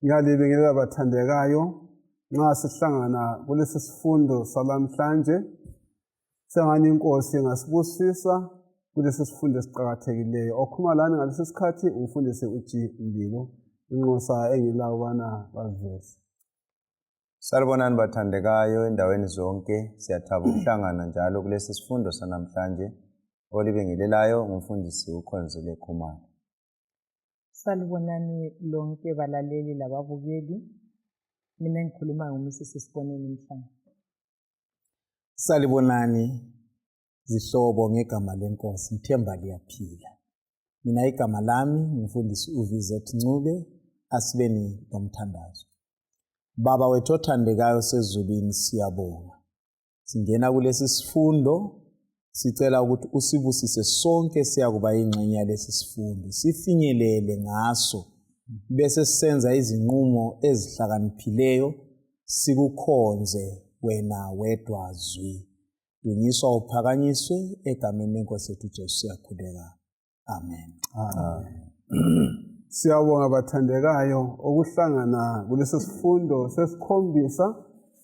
Ngiyalibingelela bathandekayo nxa sihlangana kulesi sifundo salamhlanje. Sengani inkosi ngasibusisa kulesi sifundo esiqhakathekileyo. Okhuluma lani ngalesi sikhathi umfundisi uG Mbilo. Inxusa engilayo bana baveze. Salibonani bathandekayo endaweni zonke. Siyathaba ukuhlangana njalo kulesi sifundo sanamhlanje. Olibingelelayo ngumfundisi uKhonzile Khumalo. Salibonani lonke balaleli lababukeli. Mina ngikhuluma ngoMrs Siboneni Mhlanga. Salibonani zihlobo ngegama lenkosi, ngithemba liyaphila. Mina igama lami ngumfundisi uVZ Ncube. Asibeni nomthandazo. Baba wethu othandekayo sezulwini, siyabonga. Singena kulesi sifundo, sicela ukuthi usibusise sonke siyakuba ingxenye yalesi sifundo. Sifinyelele ngaso bese senza izinqumo ezihlakaniphileyo, sikukhonze wena wedwa zwi. Dunyiswa uphakanyiswe egameni lenkosi yethu Jesu siyakhuleka. Amen. Siyabonga bathandekayo ukuhlangana kulesi sifundo sesikhombisa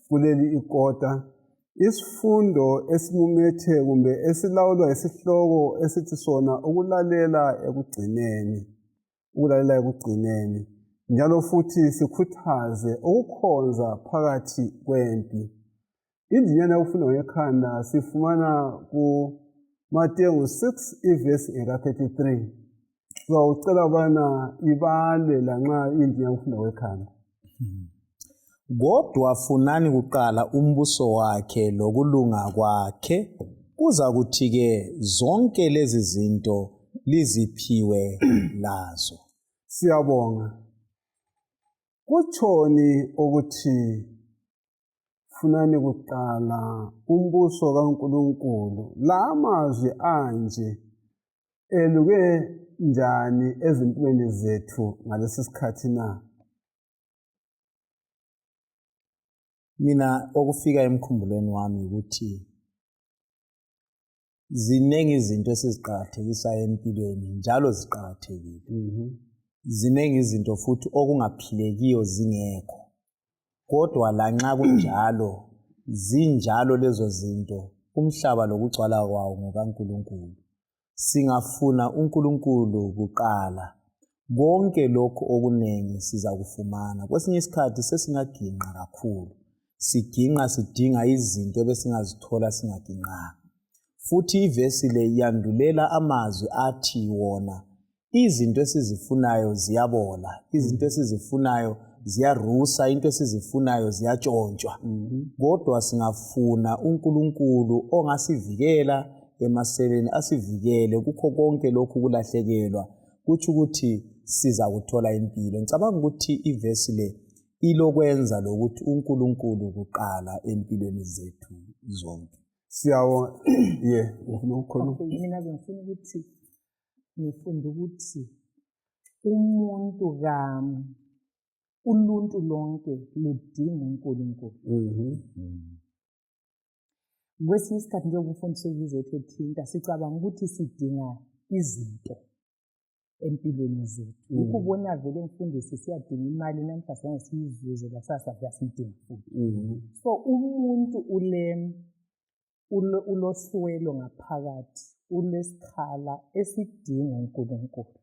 kuleli ikota. Isifundo esimumethe kumbe esilawulwa isihloko esithi sona ukulalela ekugcineni. Njalo futhi sikhuthaze ukukhonza phakathi kwempi. Indinyana yokufunda ngekhanda sifumana ku Mateyu 6 ivesi eka-33. Sizawucela ubana ibale lanxa indinyana yokufunda ngekhanda. Kodwa funani kuqala umbuso wakhe lokulunga kwakhe, kuza kuthi-ke zonke lezi zinto liziphiwe lazo. Siyabonga. Kutshoni ukuthi funani kuqala umbuso kaNkulunkulu? La mazwi anje eluke njani ezimpilweni zethu ngalesi sikhathi na? Mina okufika emkhumbulweni wami ukuthi zinengi izinto esiziqakathekisayo empilweni njalo ziqakathekile. Zinengi izinto futhi okungaphilekiyo zingekho. Kodwa lanxa kunjalo, zinjalo lezo zinto, umhlaba lokugcwala kwawo ngokaNkulunkulu. Singafuna uNkulunkulu kuqala, konke lokho okunengi siza kufumana. Kwesinye isikhathi sesingaginqa kakhulu. Sidinga izinto ebesingazithola singaginqanga. Futhi ivesi le yandulela amazwi athi wona izinto esizifunayo ziyabola, izinto esizifunayo ziyarusa, into esizifunayo ziyatshontshwa. Kodwa singafuna uNkulunkulu ongasivikela emaseleni, asivikele kukho konke lokhu kulahlekelwa, kuthi ukuthi siza kuthola impilo. Ngicabanga ukuthi ivesi le ilokwenza lokuthi uNkulunkulu kuqala empilweni zethu zonke. Siyabonga. Ufuna ukukhuluma? Mina bengifuna ukuthi ngifunde ukuthi umuntu uluntu lonke ludinga uNkulunkulu. Kwesinye isikhathi njengoba umfundisi uVZ ethinta, sicabanga ukuthi sidinga izinto empilweni zethu. Yikho ubona vele mfundisi siyadinga imali namhla sange siyizuze lasasa siyidinga futhi. So umuntu uloswelo ngaphakathi, ulesikhala esidinga uNkulunkulu.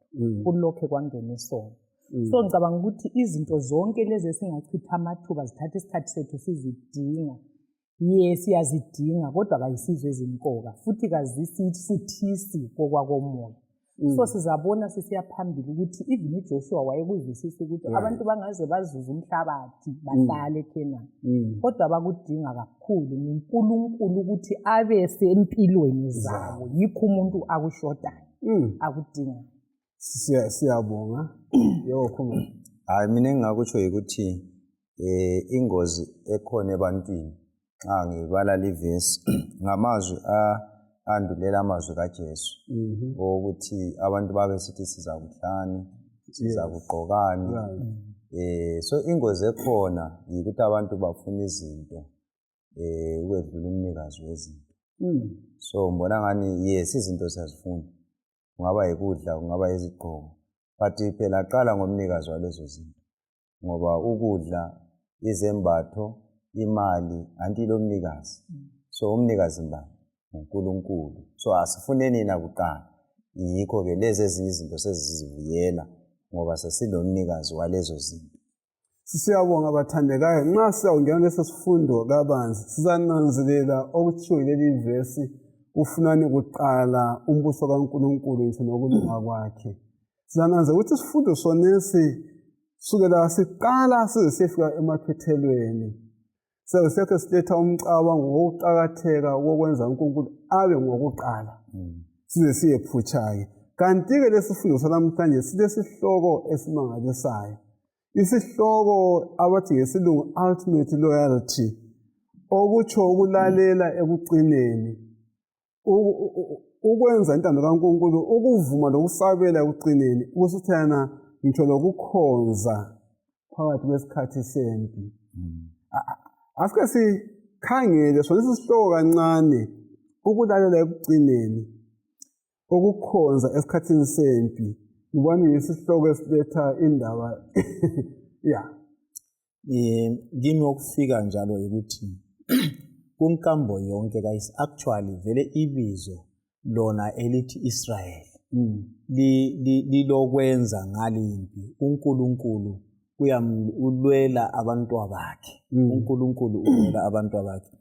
Kulokho kwangena isono. So ngicabanga ukuthi izinto zonke lezi esingachitha amathuba zithatha isikhathi sethu sizidinga. Siyazidinga kodwa kayisizo ezimqoka futhi kazisifuthisi kokwakomoya. So sizabona sisiya phambili ukuthi even uJoshua wayekuzwisisa ukuthi abantu bangaze bazuze umhlabathi bahlale eKhenani. Kodwa bakudinga kakhulu uNkulunkulu ukuthi abe sempilweni zabo. Yikho umuntu akushodayo akudinga. Siyabonga. Khuluma. Mina engingakutsho ukuthi ingozi ekhona ebantwini nxa ngibala livesi ngamazwi andulela amazwi kaJesu ukuthi abantu babe sithi siza kuhlani, siza kugqokani. So ingozi ekhona yikuthi abantu bafuna izinto ukwedlula umnikazi wezinto. So mbona ngani izinto siyazifuna, kungaba yikudla, kungaba izigqoko, but phela qala ngomnikazi walezo zinto. ngoba ukudla, izembatho, imali antilo umnikazi. So umnikazi mbani? uNkulunkulu. So asifuneni na kuqala. Yikho ke lezi ezinye izinto sezizivuyela ngoba sesinomnikazi walezo zinto. Siyabonga abathandekayo, nxa siyawungena lesi sifundo kabanzi sizananzelela okuthiwa leli vesi ufunani kuqala umbuso kaNkulunkulu ngisho nokulunga kwakhe. Sizananzelela ukuthi isifundo sonesi sukela siqala size sifika emaphethelweni sekhe siletha umcabango wokuqakatheka kokwenza uNkulunkulu abe ngokuqala size siyephutsha-ke. Kanti-ke lesi sifundo sanamhlanje silesihloko esimangalisayo. Isihloko abathi ngesilungu ultimate loyalty, okutsho ukulalela ekucineni, ukwenza intando kaNkulunkulu, ukuvuma lokusabela ekucineni, ukusithana ngitsho lokukhonza phakathi kwesikhathi sempi. Asike sikhangele sona isihloko kancane, ukulalela ekucineni, ukukhonza esikhathini sempi. Ngibona isihloko esiletha indaba kimi okufika njalo ukuthi kunkambo yonke actually vele ibizo lona elithi Israel lilokwenza ngalimpi. uNkulunkulu ulwela abantwabakhe. uNkulunkulu ulwela abantwabakhe.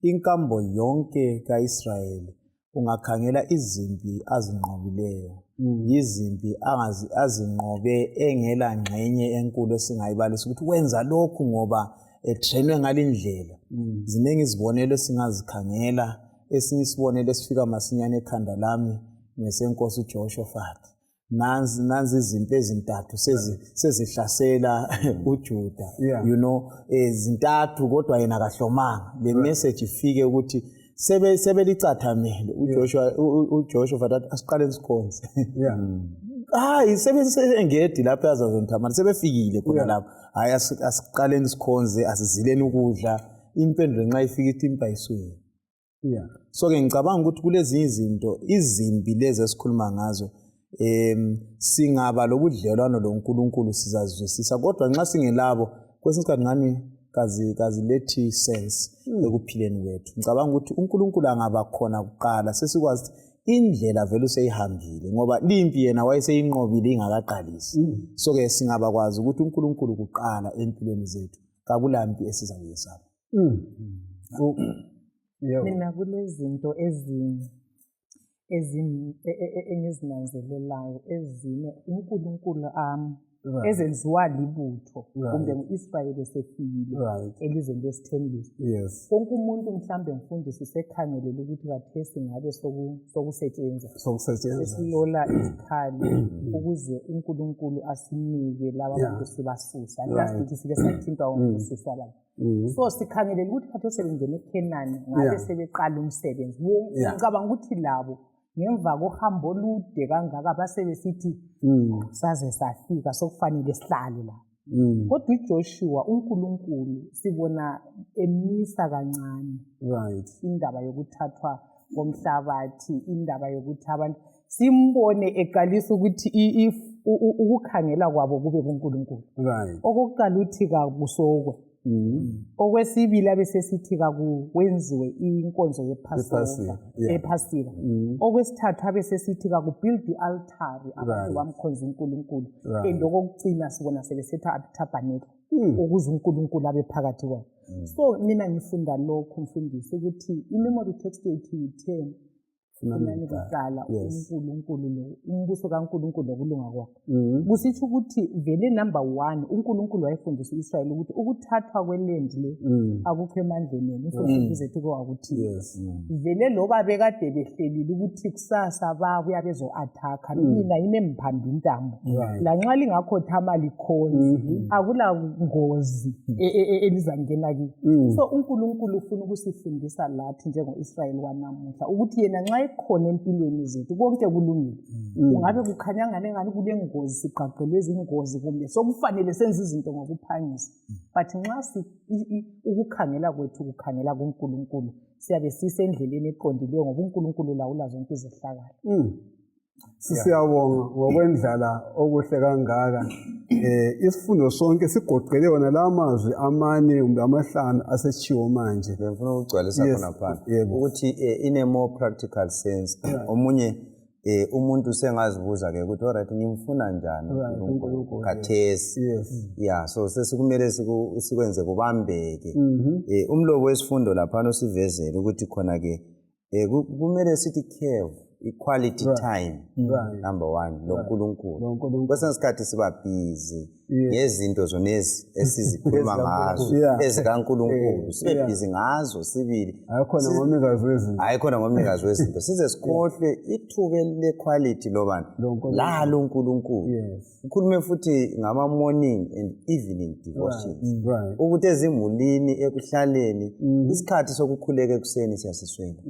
Inkambo yonke kaIsrayeli ungakhangela izimpi azinqobileyo, yizimpi azinqobe engela ngxenye enkulu esingayibalisa ukuthi wenza lokhu ngoba etrenwe ngalindlela. Ziningi izibonelo singazikhangela. Esinye isibonelo esifika masinyane ekhanda lami ngesenkosi uJehoshafat. Nanzi izimpi ezintathu sezihlasela uJuda, you know, zintathu kodwa yena kahlomanga. Le message ifike ukuthi sebelicathamele uJehoshafat asiqale sikhonze. Hayi sebesengedi lapha yazazonithamana sebefikile khona lapha. Hayi asiqaleni sikhonze, asizileni ukudla. Impendulo nxa ifika ithi impi ayiswele. So ke ngicabanga ukuthi kulezi izinto izimpi lezi esikhuluma ngazo singaba lobudlelwano loNkulunkulu sizazwisisa, kodwa nxa singelabo kwesinye isikhathi ngani kazilethi sense ekuphileni kwethu. Ngicabanga ukuthi uNkulunkulu angaba khona kuqala sesikwazi indlela vele useyihambile ngoba limpi yena wayeseyinqobile ingakaqalisi. So ke singaba kwazi ukuthi uNkulunkulu kuqala empilweni zethu kakulampi esizakuyesaba. Mina kulezinto engizinanzelelayo ezine uNkulunkulu ezenziwa libutho kumbe u-Israyeli esefikile elizweni lesithembiso. Konke umuntu mhlambe mfundisi usekhangelela ukuthi kathesi ngabe sokusetshenzwa esilola isikhali ukuze uNkulunkulu asinike laba bantu sibasusa. Lasithi sike sathintwa ukususwa lapha. So sikhangelela ukuthi kathesi sebengene eKhenani ngabe sebeqala umsebenzi. Ngicabanga ukuthi labo ngemva kohambo olude kangaka basebesithi saze safika sokufanele sihlale la. Kodwa uJoshua uNkulunkulu sibona emisa kancane indaba yokuthathwa komhlabathi, indaba yokuthi abantu simbone eqalisa ukuthi ukukhangela kwabo kube kuNkulunkulu. Okokuqala uthi kabusokwe. Okwesibili abesesithi kakuwenziwe inkonzo yephasika. Okwesithathu abesesithi kakubuild i-altari abantu bamkhonza uNkulunkulu. And okokugcina sibona sebesetha tabernacle ukuze uNkulunkulu abe phakathi kwabo. So mina ngifunda lokho mfundisi ukuthi i-memory text yethu yi-10 funani kuqala uNkulunkulu lo umbuso kaNkulunkulu lokulunga kwakhe. Kusitsho ukuthi vele number 1 uNkulunkulu wayefundisa uIsrayeli ukuthi ukuthathwa kwelendi le akukho emandleni umfundisi zethu kwakuthi vele loba bekade behlelile ukuthi kusasa babuya bezo-athaka mina yime mphamba intambo lanxa lingakhothama likhonzi akula ngozi elizangena kiyo. So uNkulunkulu ufuna ukusifundisa lathi njengo-Israyeli wanamuhla ukuthi yena nxa khona empilweni zethu konke kulungile. Ungabe kukhanyangane ngani kule ngozi siqaqelwe izingozi kumbe sokufanele senze izinto ngokuphangisa. But nxa ukukhangela kwethu kukhangela kuNkulunkulu siyabe sisendleleni eqondileyo ngoba uNkulunkulu lawula zonke izehlakalo. Siyabonga ngokwendlala okuhle kangaka. Isifundo sonke sigoqele wona la mazwi amane kumbe amahlanu asechiwo manje. Ngifuna ukugcwalisa khona phansi ukuthi in a more practical sense omunye umuntu sengazibuza ke ukuthi alright ngimfuna njani uNkulunkulu kathesi. Yeah, so sesikumele sikwenze kubambeke. Umlobo wesifundo lapha osivezele ukuthi khona ke kumele sithi care equality time number 1 loNkulunkulu. Kwesinye isikhathi siba busy ngezinto zonezi esizikhuluma ngazo ezikaNkulunkulu, sibe busy ngazo sibili. Ayikhona ngomnikazi wezinto size sikhohle ithuba le-quality lobani lalo uNkulunkulu. Ukhulume futhi ngama morning and evening devotions ukuthi ezimulini ekuhlaleni isikhathi sokukhuleka ekuseni siyasiswela.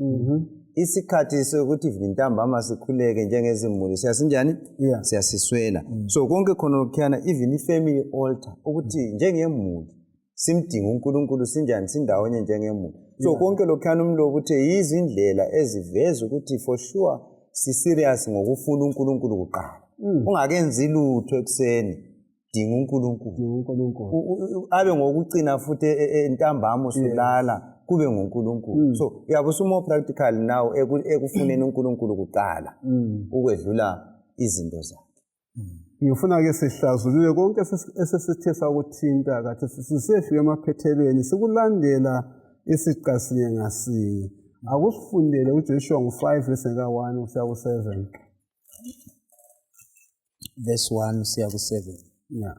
Isikhathi sokuthi ntambama sikhuleke njengezimuli siyasinjani siyasiswela. So konke khona lokhana even ifamily altar ukuthi njengemuli simdinga uNkulunkulu sinjani sindawonye njengemuli. So konke lokhana umlobo ukuthi izindlela eziveza ukuthi for sure si serious ngokufuna uNkulunkulu kuqala. Ungakenzi lutho ekuseni dinga uNkulunkulu. Abe ngokucina futhi entambama usulala kube nguNkulunkulu. So uyabusa more practical now ekufuneni uNkulunkulu kuqala ukwedlula izinto zakhe. Ngifuna ke sihlazulule konke esesithe sakuthinta kathi sisefike emaphethelweni sikulandela isiqasile ngasinye. Akusifundele uJoshua ngo5 verse 1 kuya ku7. Verse 1 kuya ku7. Yeah.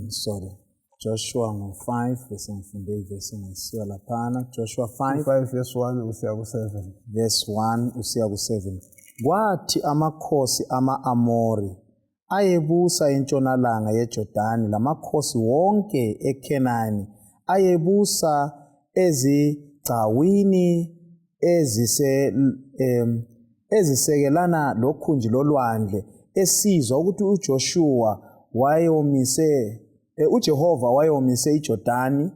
Sorry. Joshua 5 verse ngifunde verse ngisiwa laphana. Joshua 5 verse 1 kuya ku7. Verse 1 kuya ku7. Kwathi amakhosi ama-Amori ayebusa entshonalanga yeJordani lamakhosi wonke eKhenani ayebusa ezigcawini ezisekelana lokhunji lolwandle esizwa ukuthi uJehova wayomise iJordani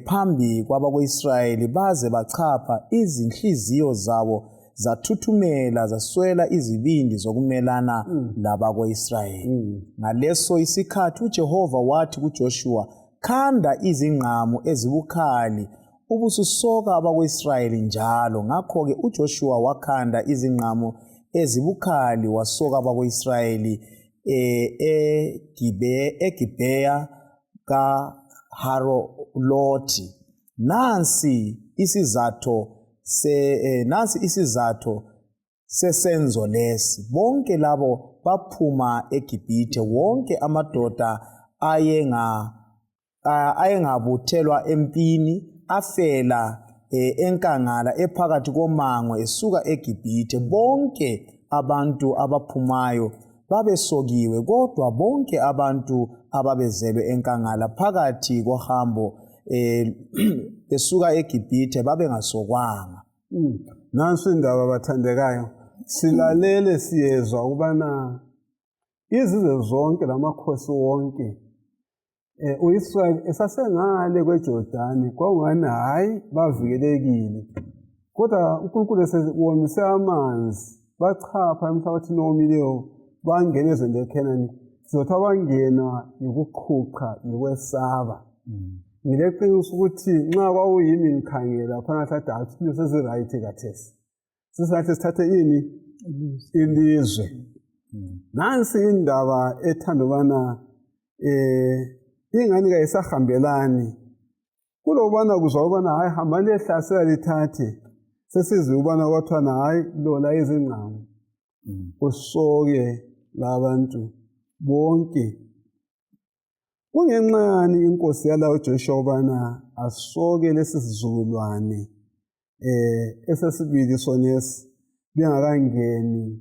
phambi kwabako-Israyeli baze bachapha izinhliziyo zabo zathuthumela zaswela izibindi zokumelana labako-Israyeli. Ngaleso isikhathi uJehova wathi kuJoshua, khanda izingqamu ezibukhali ubususoka abako-Israyeli njalo. Ngakho-ke uJoshua wakhanda izingqamu ezibukhali wasoka abako-Israyeli eGibheya kaHarolothi. Nansi isizatho sesenzo lesi. Bonke labo baphuma eGibhithe, wonke amadoda ayengabuthelwa empini afela enkangala ephakathi komango esuka eGibhithe. Bonke abantu abaphumayo babesokiwe, kodwa bonke abantu ababezelwe enkangala phakathi kohambo besuka eGibhithe babengasokwanga. Nansi indaba bathandekayo, silalele siyezwa ukubana izizwe zonke lamakhosi wonke uIsrael esasengale kweJordani kwangani hayi bavikelekile, kodwa uNkulunkulu esewomise amanzi bachapha emhlabathini owomileyo bangena ezweni leKhenani. Sizothi abangena yikuqhuqa yikwesaba. Ngileqiniso ukuthi nxa kwawuyimi ngikhangela phakathi adathi izinto seziright kathesi sisathi sithathe ini ilizwe. Nansi indaba ethanda ubana ingane kayisahambelani kulobana kuzwa ubana hayi hamba lehlasela lithathe, sesizwe ubana kwathwana hayi lola izingqamu usoke labantu bonke. Kungenxa yani inkosi yala uJoshua ubana asoke lesi sizukulwane esesibili sonesi bengakangeni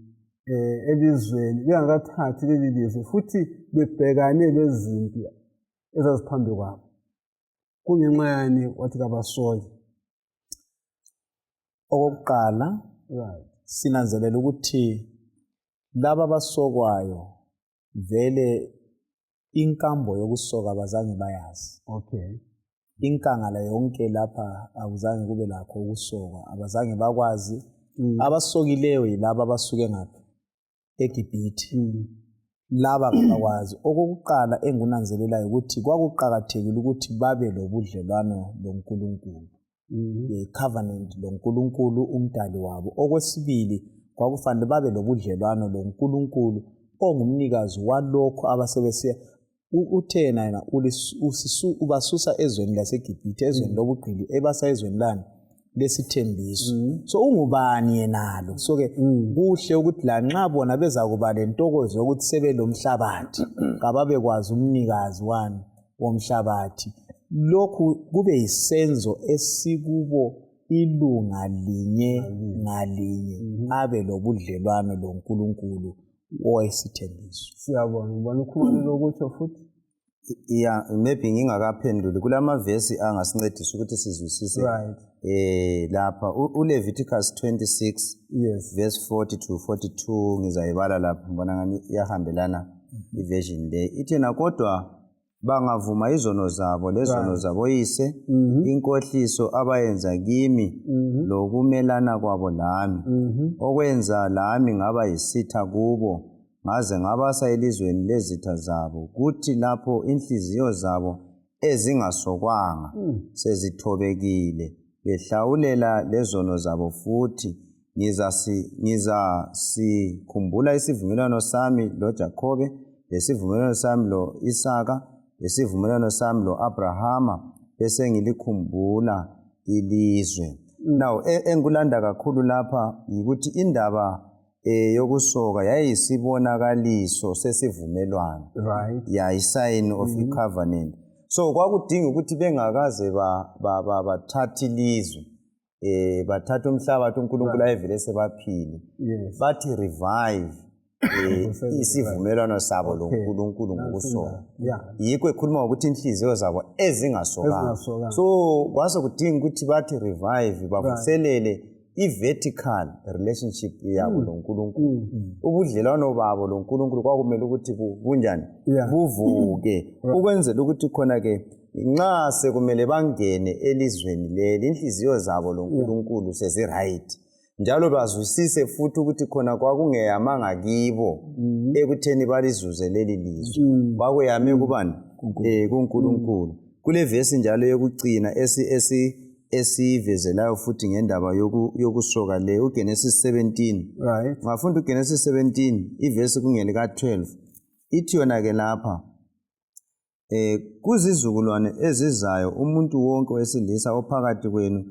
elizweni, bengakathathi leli lizwe futhi bebhekane lezimpi ezaziphambi kwabo. Kungenxa yani wathi kabasoke. Okokuqala sinanzelela ukuthi laba basokwayo vele inkambo yokusoka abazange bayazi. Okay. Inkangala yonke lapha akuzange kube lakho ukusoka, abazange bakwazi abasokileyo yilabo abasuke ngaphi eGibhithe laba ngabakwazi okokuqala engunanzelelayo ukuthi kwakuqhakathekile ukuthi babe lobudlelwano loNkulunkulu covenant loNkulunkulu umdali wabo okwesibili kwakufanele babe lobudlelwano loNkulunkulu ongumnikazi walokho abasebesiya uthena yena ubasusa ezweni laseGibhithe ezweni lobugqili ebasa ezweni lani lesithembiso so ungubani yenalo so ke kuhle ukuthi la nxa bona beza kuba lentokozo yokuthi sebelomhlabathi kababekwazi umnikazi wani womhlabathi lokhu kube yisenzo esikubo ilunga linye ngalinye abe lobudlelwano loNkulunkulu owesithembiso. Siyabona ngibona ukhuluma lokuthi futhi yeah maybe ngingakaphenduli kulamavesi angasincedisa ukuthi sizwisise lapha uLeviticus 26 yes verse 40 to 42 ngizayibala lapha ngibona ngani iyahambelana iversion le ithi nakodwa bangavuma izono zabo lezono zabo yise inkohliso abayenza kimi lokumelana kwabo lami okwenza lami ngaba yisitha kubo ngaze ngabasa elizweni lezitha zabo kuthi lapho inhliziyo zabo ezingasokwanga sezithobekile behlawulela lezono zabo futhi ngizasikhumbula isivumelwano sami loJakobe lesivumelwano sami lo Isaka lesivumelwano sami lo Abrahama bese ngilikhumbula ilizwe. Now engulanda kakhulu lapha ukuthi indaba yokusoka yayisibonakaliso sesivumelwano ya sign of a covenant so kwakudinga ukuthi bengakaze bathatha ilizwe bathatha umhlabathi uNkulunkulu ayevele sebaphile bathi revive isivumelwano sabo loNkulunkulu ngokusoka yikho ekhuluma ukuthi inhliziyo zabo ezingasokanga so kwase kudinga ukuthi bathi revive bavuselele i-vertical relationship yabo loNkulunkulu ubudlelwano babo loNkulunkulu kwakumele ukuthi bunjani buvuke ukwenzela ukuthi khona ke nxa sekumele bangene elizweni leli inhliziyo zabo loNkulunkulu seziright njalo bazwisise futhi ukuthi khona kwakungeyamanga kibo ekutheni balizuze leli lizwe kwakuyame kubani kuNkulunkulu kule verse njalo yokucina esivezelayo futhi ngendaba yokusoka le uGenesis 17 ngafunda uGenesis 17 iverse kungele ka12 ithi yona ke lapha kuzizukulwane ezizayo umuntu wonke wesilisa ophakathi kwenu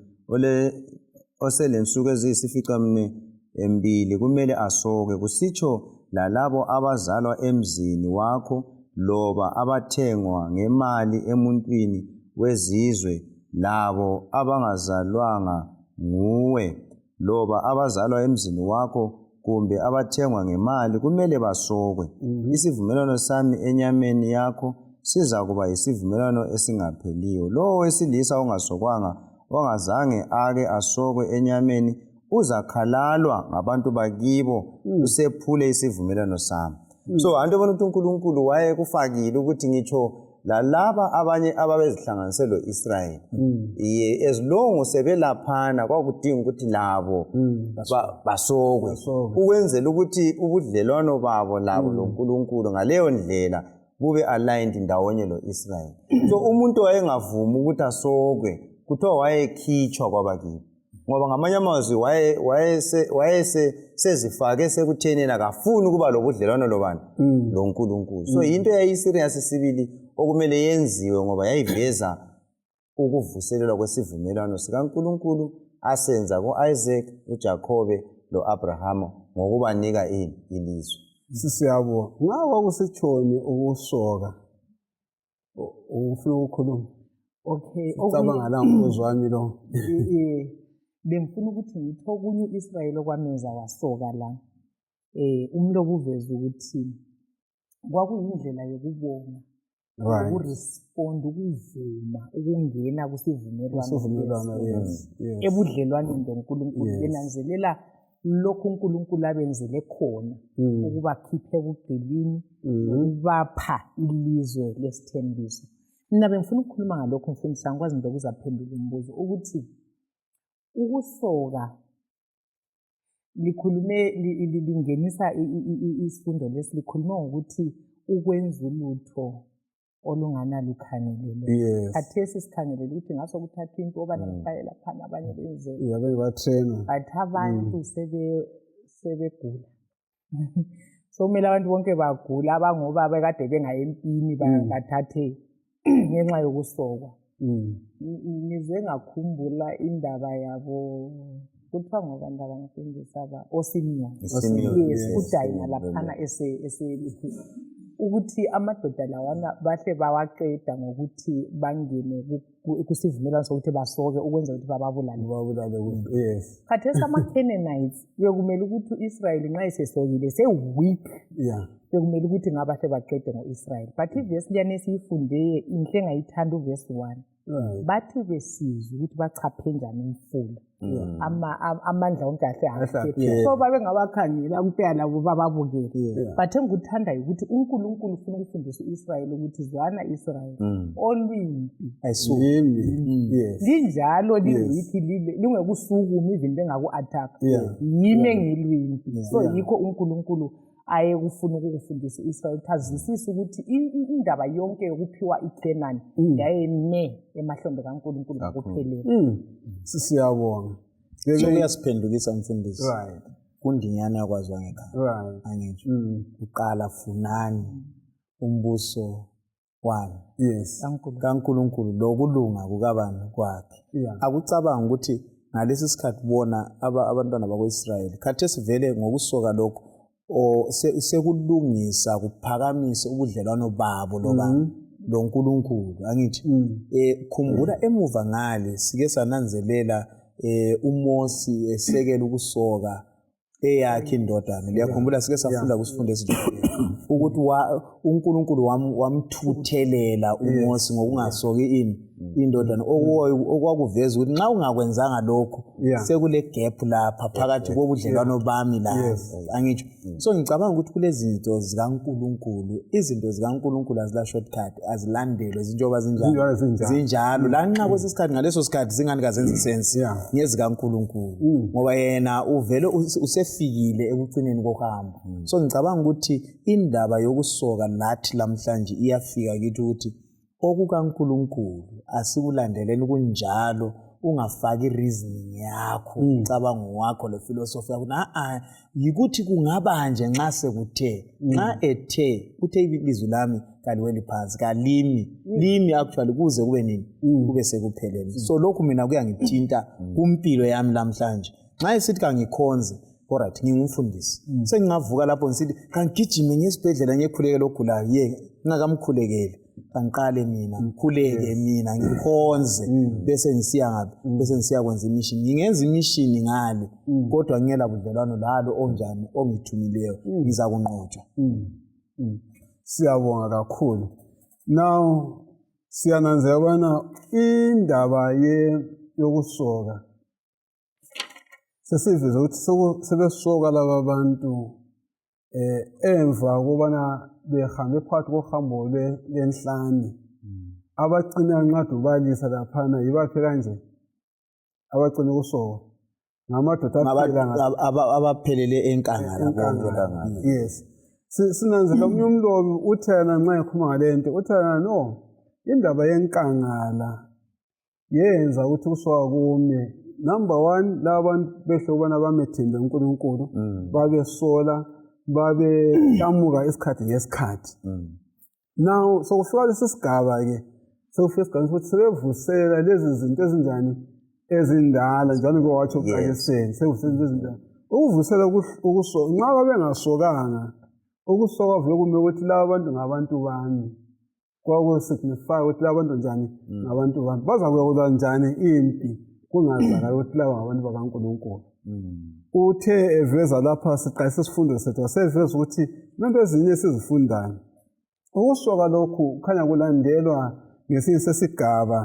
oselensuku eziyisificamunwe embili kumele asoke kusitsho lalabo abazalwa emzini wakho loba abathengwa ngemali emuntwini wezizwe labo abangazalwanga nguwe loba abazalwa emzini wakho kumbe abathengwa ngemali kumele basokwe isivumelwano sami enyameni yakho siza kuba yisivumelwano esingapheliyo lo wesilisa ongasokwanga ongazange ake asokwe enyameni uzakhalalwa ngabantu bakibo usephule isivumelwano sami so antu bona uNkulunkulu waye kufakile ukuthi ngitsho lalaba abanye ababezihlanganise loIsrael as long sebelaphana kwakudinga ukuthi labo basokwe ukwenzela ukuthi ubudlelwano babo labo loNkulunkulu ngaleyo ndlela bube aligned ndawonye loIsrael so umuntu wayengavuma ukuthi asokwe kuthiwa wayekhitshwa kwabakibo ngoba ngamanye amazwi sezifake sekuthenena kafuni ukuba lobudlelwano lobani loNkulunkulu so into yayiserious sibili okumele yenziwe ngoba yayiveza ukuvuselelwa kwesivumelwano sikaNkulunkulu asenza kuIsaac uJakobe loAbrahama ngokubanika ilizwe sisiyabo ngawa kusitshoni ukusoka ufuna ukukhuluma okay ucabanga la umbuzo wami lo bengifuna ukuthi ngithi okunye uIsrael okwamenza wasoka la umlobo uveza ukuthi kwakuyindlela yokubonga ukurespond ukuvuma ukungena kusivumelwano ebudlelwaneni loNkulunkulu benanzelela lokhu uNkulunkulu abenzele khona ukubakhipha ebugqilini ukubapha ilizwe lesithembiso mina bengifuna ukukhuluma ngalokho mfundisi angikwazi into ukuzaphendula umbuzo ukuthi ukusoka likhulume lingenisa isifundo lesi likhulume ngokuthi ukwenza ulutho olunganalukhangelelo. Yes. Khathesi sikhangelele ukuthi ngaso kuthatha into obanamfayela laphana abanye benze. Yabe batrainer. But abantu sebegula. So kumele abantu bonke bagula abangoba bekade bengayi empini bathathe ngenxa yokusokwa. Ngize ngakhumbula indaba yabo kuthiwa ngobani abamfundisa oSimeon. Yes, uDayina laphana ukuthi amadoda lawana bahle bawaqeda ngokuthi bangene kusivumelwano sokuthi basoke ukwenza ukuthi bababulale. Yes. Khathesi ama-Canaanites bekumele ukuthi u-Israyeli nxa esesokile se-weak. Yeah. Bekumele ukuthi ngabahle baqede ngo-Israyeli. But ivesi liyane esiyifunde inhle engayithanda uvesi 1. Bathi besizwe ukuthi bachaphe njani umfula. Amandla onke ahle so babe ngabakhangela kuphela labo bababukele. But engikuthanda ukuthi uNkulunkulu ufuna ukufundisa u-Israyeli ukuthi zwana Israyeli olwimpi linjalo liwiki lingekusukuma even bengaku-attack yime ngilwimpi. So yikho uNkulunkulu ayekufuna ukufundisa u-Israyeli ukuthi azwisise ukuthi indaba yonke yokuphiwa iKhanani yayeme emahlombe kaNkulunkulu ngokuphelele. Siyabonga. Uyasiphendukisa mfundisi. Right. Kundinyana yakwazwa ngekhaya. Right. Angitsho. Uqala funani umbuso wani. Yes. kaNkulunkulu lokulunga kukabani kwakhe. Akucabanga ukuthi ngalesi sikhathi bona abantwana bakwa-Israyeli khathesi vele ngokusoka lokho sekulungisa kuphakamisa ubudlelwano babo loNkulunkulu. Angithi khumbula emuva ngale sike sananzelela uMosi esekela ukusoka eyakhe indodana. Liyakhumbula sike safunda kusifundo esidlule ukuthi uNkulunkulu wamthuthelela uMosi ngokungasoki indodana okwakuveza ukuthi nxa ungakwenzanga lokho sekule gap lapha phakathi kobudlelwano bami la. Angitsho. So ngicabanga ukuthi kulezi zinto zikaNkulunkulu, izinto zikaNkulunkulu azila shortcut, azilandelwe zinjoba zinjalo la nxa kwesisikhathi ngaleso sikhathi zingani kazenzi sense ngezikaNkulunkulu ngoba yena uvele usefikile ekugcineni kohambo. So ngicabanga ukuthi indaba yokusoka lathi lamhlanje iyafika kithi ukuthi okukaNkulunkulu asikulandeleni kunjalo ungafaki reasoning yakho ucabango wakho le philosophy yakho yikuthi kungaba nje nxa sekuthe nxa ethe uthe ilizwi lami kaliweli phansi kalimi actually kuze kube nini kube sekuphelele. So lokhu mina kuyangithinta kumpilo yami lamhlanje nxa esithi kangikhonze alright ngingumfundisi sengingavuka lapho ngisithi kangigijime ngesibhedlela ngekhulekele ogulayo ngingakamkhulekeli kangiqale mina ngikhuleke mina ngikhonze bese ngisiya ngapi bese ngisiya kwenza imission. Ngingenza imission ngale kodwa ngiyela budlelwano lalo onjani ongithumileyo ngiza kunqotshwa. Siyabonga kakhulu. Now siyananzela ubana indaba yokusoka sesiveze ukuthi sebesoka laba bantu emva kubana behambe phakathi kohambo lenhlane abagcina nqadu balisa laphana yibaphi kanje abagcina ukusoka ngamadoda abaphelele enkangala bonke. Yes. Sinanzela omunye umlobi uthena nxa ekhuluma ngalento uthena no indaba yenkangala yenza ukuthi ukusoka kume. Number 1 laba bantu behle ubana bamethembe uNkulunkulu babesola babehlamuka isikhathi ngesikhathi. Now sokufika lesi sigaba ke sokufika isigaba ukuthi sebevusela lezi zinto ezinjani ezindala njalo kwawathi uqaliseni sevusela lezi zinto ukuvusela ukusoka nxa babengasokanga ukusoka vele kume ukuthi laba bantu ngabantu bami kwakusignify ukuthi laba bantu njani ngabantu bami bazakuyokulwa njani impi kungazakala ukuthi laba ngabantu bakaNkulunkulu. Uthe eveza lapha siqalise isifundo sethu waseveza ukuthi into ezinye sizifundayo ukusoka lokhu kukhanya kulandelwa ngesinye sesigaba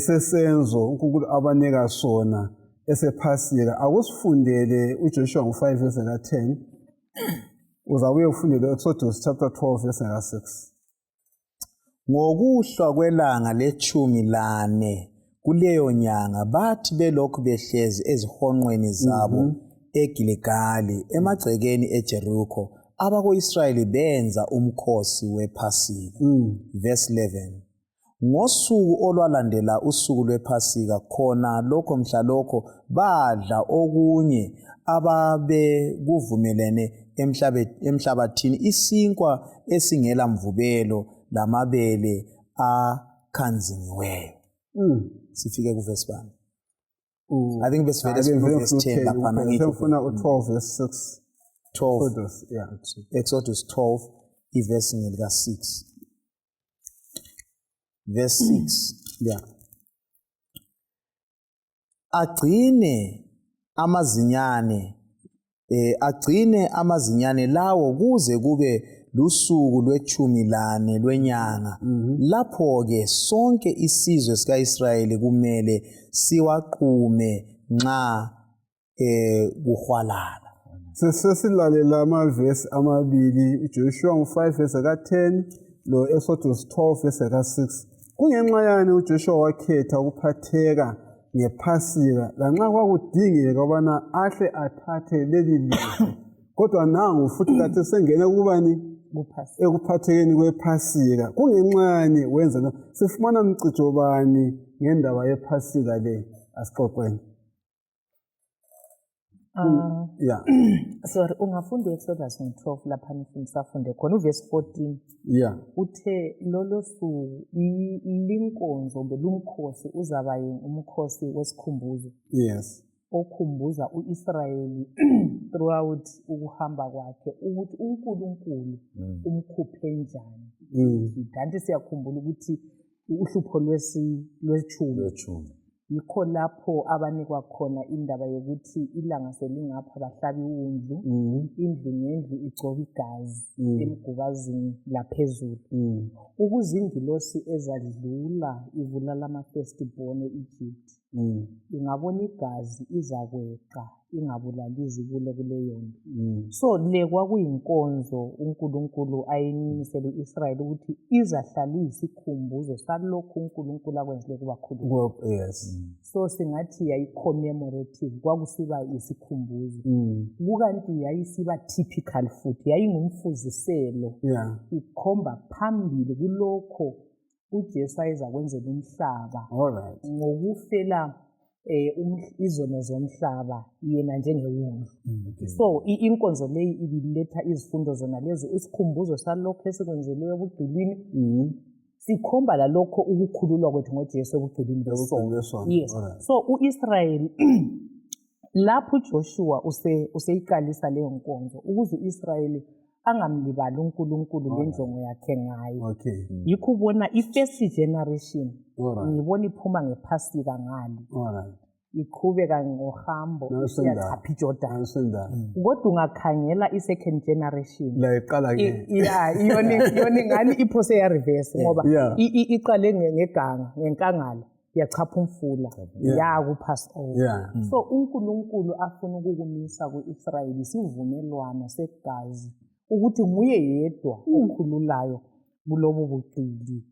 sesenzo uNkulunkulu abanika sona esephasika. Akusifundele uJoshua 5:10 uzabuye ufundele Exodus chapter 12:6. Ngokuhlwa kwelanga le-14 kuleyo nyanga bathi belokhu behlezi ezihonqweni zabo eGiligali emagcekeni eJerikho abako-Israyeli benza umkhosi wePhasika. Verse 11. Ngosuku olwalandela usuku lwePhasika khona lokho mhlalokho badla okunye ababekuvumelene emhlabathini isinkwa esingela mvubelo lamabele akhanzingiweyo. Sifike ku verse 1. I think verse 10 laphana ngifuna u12 verse 6. 12. Yeah. Exodus 12 iverse ngelika 6. Verse 6. Yeah. Agcine amazinyane lawo kuze kube lusuku lwe-14 lwenyanga. Lapho-ke sonke isizwe sika-Israyeli kumele siwaqume nxa kuhwalala. Sesilalela amavesi amabili uJoshua 5 verse ka10 lo Exodus 12 verse ka6. Kungenxa yani uJoshua wakhetha ukuphatheka ngePhasika lanxa kwakudingeka ubana ahle athathe leli lizwe kodwa nangu futhi kathi sengena kubani ekuphathekeni kwePhasika. Kungenxa yani wenza lo? Sifumana umcijo bani ngendaba yePhasika le? Asixoxeni. Yeah. Sorry, ungafunda Exodus 12 lapha nifundisafunde khona uverse 14. Yeah. Uthe lolo suku linkonzo belumkhosi uzaba umkhosi wesikhumbuzo. Yes. Okhumbuza uIsrayeli throughout ukuhamba kwakhe ukuthi uNkulunkulu umkhuphe njani. Kanti siyakhumbula ukuthi uhlupho lwechumi yikho lapho abanikwa khona indaba yokuthi ilanga selingapha bahlaba iwundlu, indlu ngendlu igcoba igazi emgubazini laphezulu. Ukuze ingilosi ezadlula ibulala ama-firstborn e-Egypt, ingabona igazi izakweqa ingabulali izibulo kuleyo ndlu. So le kwakuyinkonzo uNkulunkulu ayinisela u-Israyeli ukuthi izahlalisa isikhumbuzo salokhu uNkulunkulu akwenzile kubakhulu. Yes. So singathi yayi-commemorative kwakusiba isikhumbuzo. Kukanti yayisiba typical futhi yayingumfuziselo. Ikhomba phambili kulokho uJesu ayezakwenzela umhlaba. Ngokufela izono zomhlaba yena njengewundlu. So inkonzo leyi ibiletha izifundo zona lezo isikhumbuzo salokho esikwenzeleyo ebugqilini. Sikhomba lalokho ukukhululwa kwethu ngoJesu ebugqilini besono. Yes. So uIsrael lapho uJoshua useyiqalisa leyo nkonzo ukuze uIsrael angamlibali uNkulunkulu lenjongo yakhe ngayo. Yikho ubona i-first generation ngibona iphuma ngePhasika ngale. Iqhubeka ngohambo isiyachapha iJordan. Kodwa ungakhangela i-second generation la iqala ke iyona ngani iphose ya reverse ngoba iqale ngenkangala yachapha umfula ya kuPassover. So uNkulunkulu afuna ukukumisa kuIsrayeli isivumelwano segazi ukuthi nguye yedwa okhululayo kulobo buqili.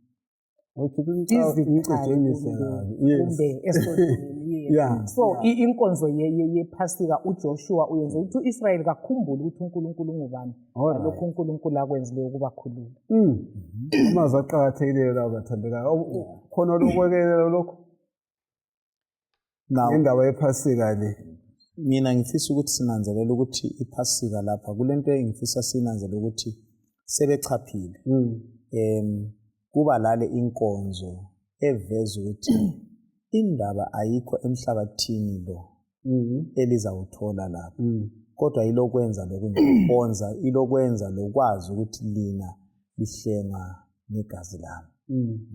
So inkonzo yePhasika uJoshua uyenza ukuthi uIsrayeli kakhumbule ukuthi uNkulunkulu ungubani lokho uNkulunkulu akwenzile ukubakhulula. Amazwi aqakathekileyo lawo bathandekayo. Khona lokwekelela lokho ngendaba yePhasika le. Mina ngifisa ukuthi sinanzelele ukuthi iPhasika lapha kulento engifisa sinanzelele ukuthi sebechaphile. Kuba lale inkonzo eveza ukuthi indaba ayikho emhlabathini lo elizawuthola lapha. Kodwa ilokwenza lokunkonza ilokwenza lokwazi ukuthi lina lihlengwa negazi lami.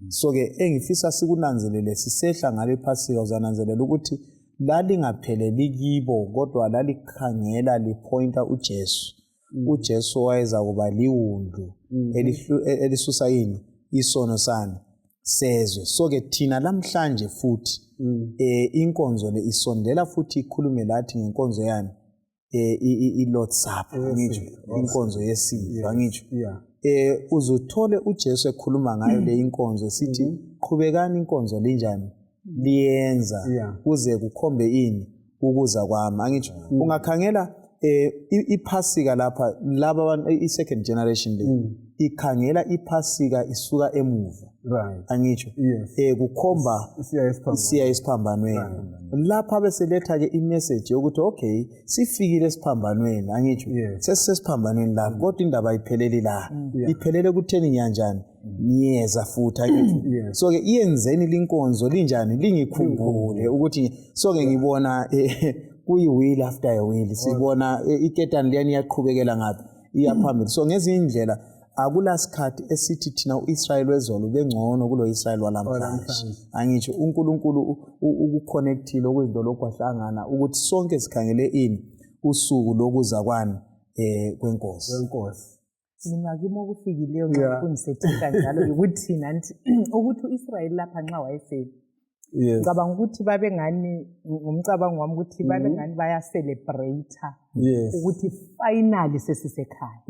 So ke engifisa sikunanzelele sisehla ngale Phasika uzananzelela ukuthi lalingapheleli kibo kodwa lalikhangela lipointa uJesu. uJesu wayeza kuba liwundlu elisusa yini isono sami sezwe. So ke thina namhlanje futhi inkonzo le isondela futhi ikhulume lathi ngenkonzo yani iLord's Supper ngitsho inkonzo yesizwe ngitsho uzuthole uJesu ekhuluma ngayo le inkonzo sithi qhubekani inkonzo linjani liyenza kuze kukhombe ini ukuza kwami angitsho ungakhangela iphasika lapha laba abantu i-second generation le ikhangela iphasika isuka emuva Right. angitsho Yes. kukhomba isiya esiphambanweni lapha beseletha ke imessage yokuthi okay sifikile esiphambanweni angitsho Yes. sesisesiphambanweni lapha kodwa indaba ayipheleli la iphelele kutheni nyanjani niyeza futhi angitsho Yes. so ke iyenzeni linkonzo linjani lingikhumbule ukuthi so ke ngibona kuyi-wheel after a wheel sibona iketani liyani iyaqhubekela ngaphi iyaphambili so ngezinye indlela akulasikhathi esithi thina u-Israyeli wezolo bengcono kulo Israyeli walamhlanje angitsho uNkulunkulu ukuconnectile okuzinto lokwahlangana ukuthi sonke sikhangele ini usuku lokuza kwani kwenkosi mina kimi okufikileyo ngakufundisetheka njalo ukuthi thina nti ukuthi u-Israyeli lapha nxa wayeseli ngicabanga ukuthi babe ngani ngumcabango wami ukuthi babe ngani bayacelebrate ukuthi finally sesisekhaya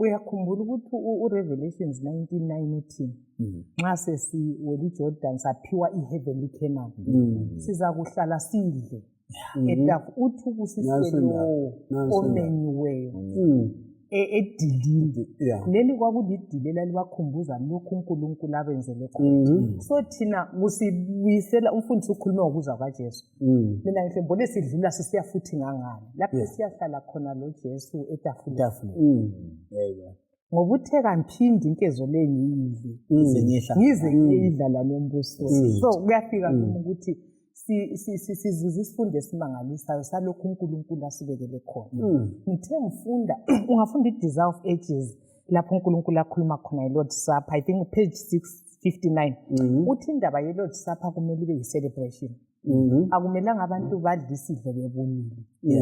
uyakhumbula ukuthi uRevelations 19:9 uthini nxa sesiwela iJordan saphiwa iheavenly Canaan siza kuhlala sidle etafu uthi ubusiselo omenyiweyo edilini leli kwakulidili elalibakhumbuza lokhu uNkulunkulu abenzele khona so thina kusibuyisela umfundisi ukhuluma ngokuza kwaJesu mina ngihle mbone sidlula sisiya futhi ngangani lapho siyahlala khona lo Jesu etafuleni ngokuthi kamphindi inkezo lengiyidle ngize ngiyidla la nembusweni so kuyafika ukuthi sizuza isifundo esimangalisayo salokhu uNkulunkulu asibekele khona ngithe ngifunda ungafunda i-Desire of Ages lapho uNkulunkulu akhuluma khona i-Lord's Supper I think page 659 uthi indaba ye-Lord's Supper kumele ibe yi-celebration akumelanga abantu badle isidlo bebonile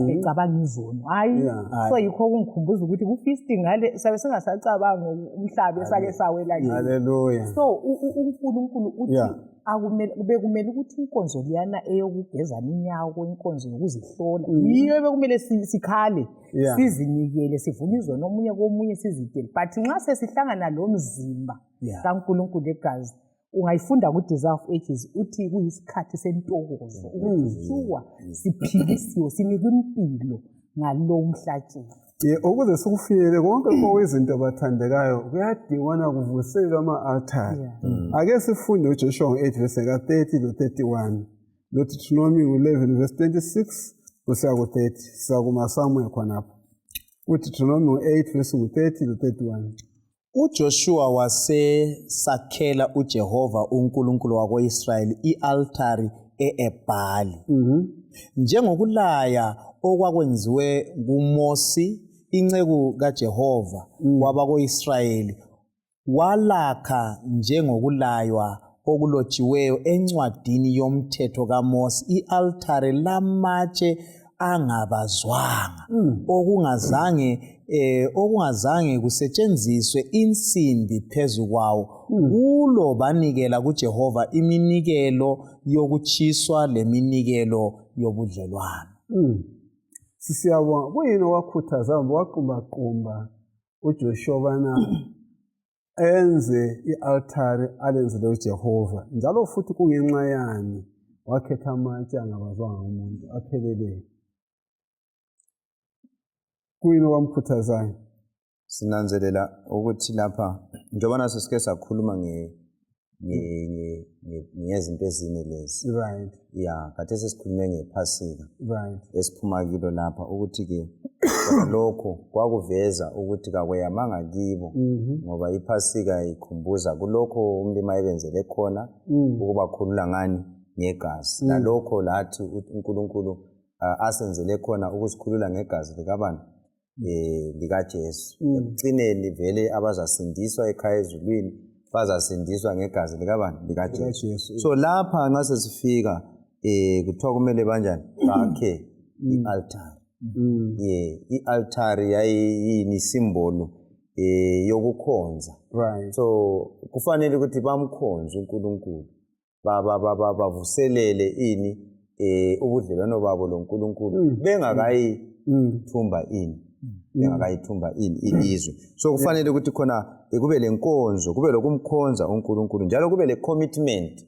becabanga izono hayi so yikho kungikhumbuza ukuthi ku-feasting ngale sabe singasacabanga umhlaba esake sawela nje haleluya so uNkulunkulu uthi bekumele ukuthi inkonzo liyana eyokugezana inyawo inkonzo yokuzihlola yiyo bekumele sikhale sizinikele sivume izono omunye komunye sizidele but nxa sesihlangana lo mzimba kaNkulunkulu egazi ungayifunda ku-Desire of Ages uthi kuyisikhathi sentokozo ukuthiwa siphilisiwe sinikwe impilo ngalo umhlatshelo ukuze sikufikele konke kwezinto bathandekayo kuyadingwana kuvuselelwa ama-altari ake sifunde uJoshua 8 verse 30 lo 31 lo Deuteronomy 11 verse 26 kusiya ku-30 sizakuma somewhere khonapho uDeuteronomy 8 verse 30 lo 31 uJoshua wasesakhela uJehova uNkulunkulu wako-Israyeli i-altari e-Ebhali njengokulaya okwakwenziwe nguMosi inceku kaJehova wabako-Israyeli walakha njengokulaywa okulotshiweyo encwadini yomthetho kaMosi i-altari lamatshe angabazwanga okungazange kusetshenziswe insimbi phezu kwawo kulo banikela kuJehova iminikelo yokutshiswa leminikelo yobudlelwano siyabonga kuyini owakhuthaza waqumba uJoshua bana enze i-altari alenzele uJehova njalo futhi kungenxa yani wakhetha amatshe angabazwanga umuntu apheleleyo kuyini okwamkhuthazayo sinanzelela ukuthi lapha njengoba naso sike sakhuluma ngezinto ezine lezi right kade sesikhulume ngephasika right esiphuma kilo lapha ukuthi-ke lokho kwakuveza ukuthi kakweyamanga kibo ngoba iphasika ikhumbuza kulokho umlimi ayebenzele khona ukubakhulula ngani ngegazi nalokho lathi uNkulunkulu asenzele khona ukusikhulula ngegazi likabani likaJesu ekugcineni vele abazasindiswa ekhaya ezulwini bazasindiswa ngegazi likabani likaJesu so lapha nxa sesifika kuthiwa kumele banjani bakhe i-altari i-altari yayiyini simbolo yokukhonza right so kufanele ukuthi bamkhonze uNkulunkulu bavuselele ini ubudlelwano babo loNkulunkulu bengakayi thumba ini engakayithumba ilizwe. So kufanele ukuthi khona kube lenkonzo, kube lokumkhonza uNkulunkulu njalo kube le commitment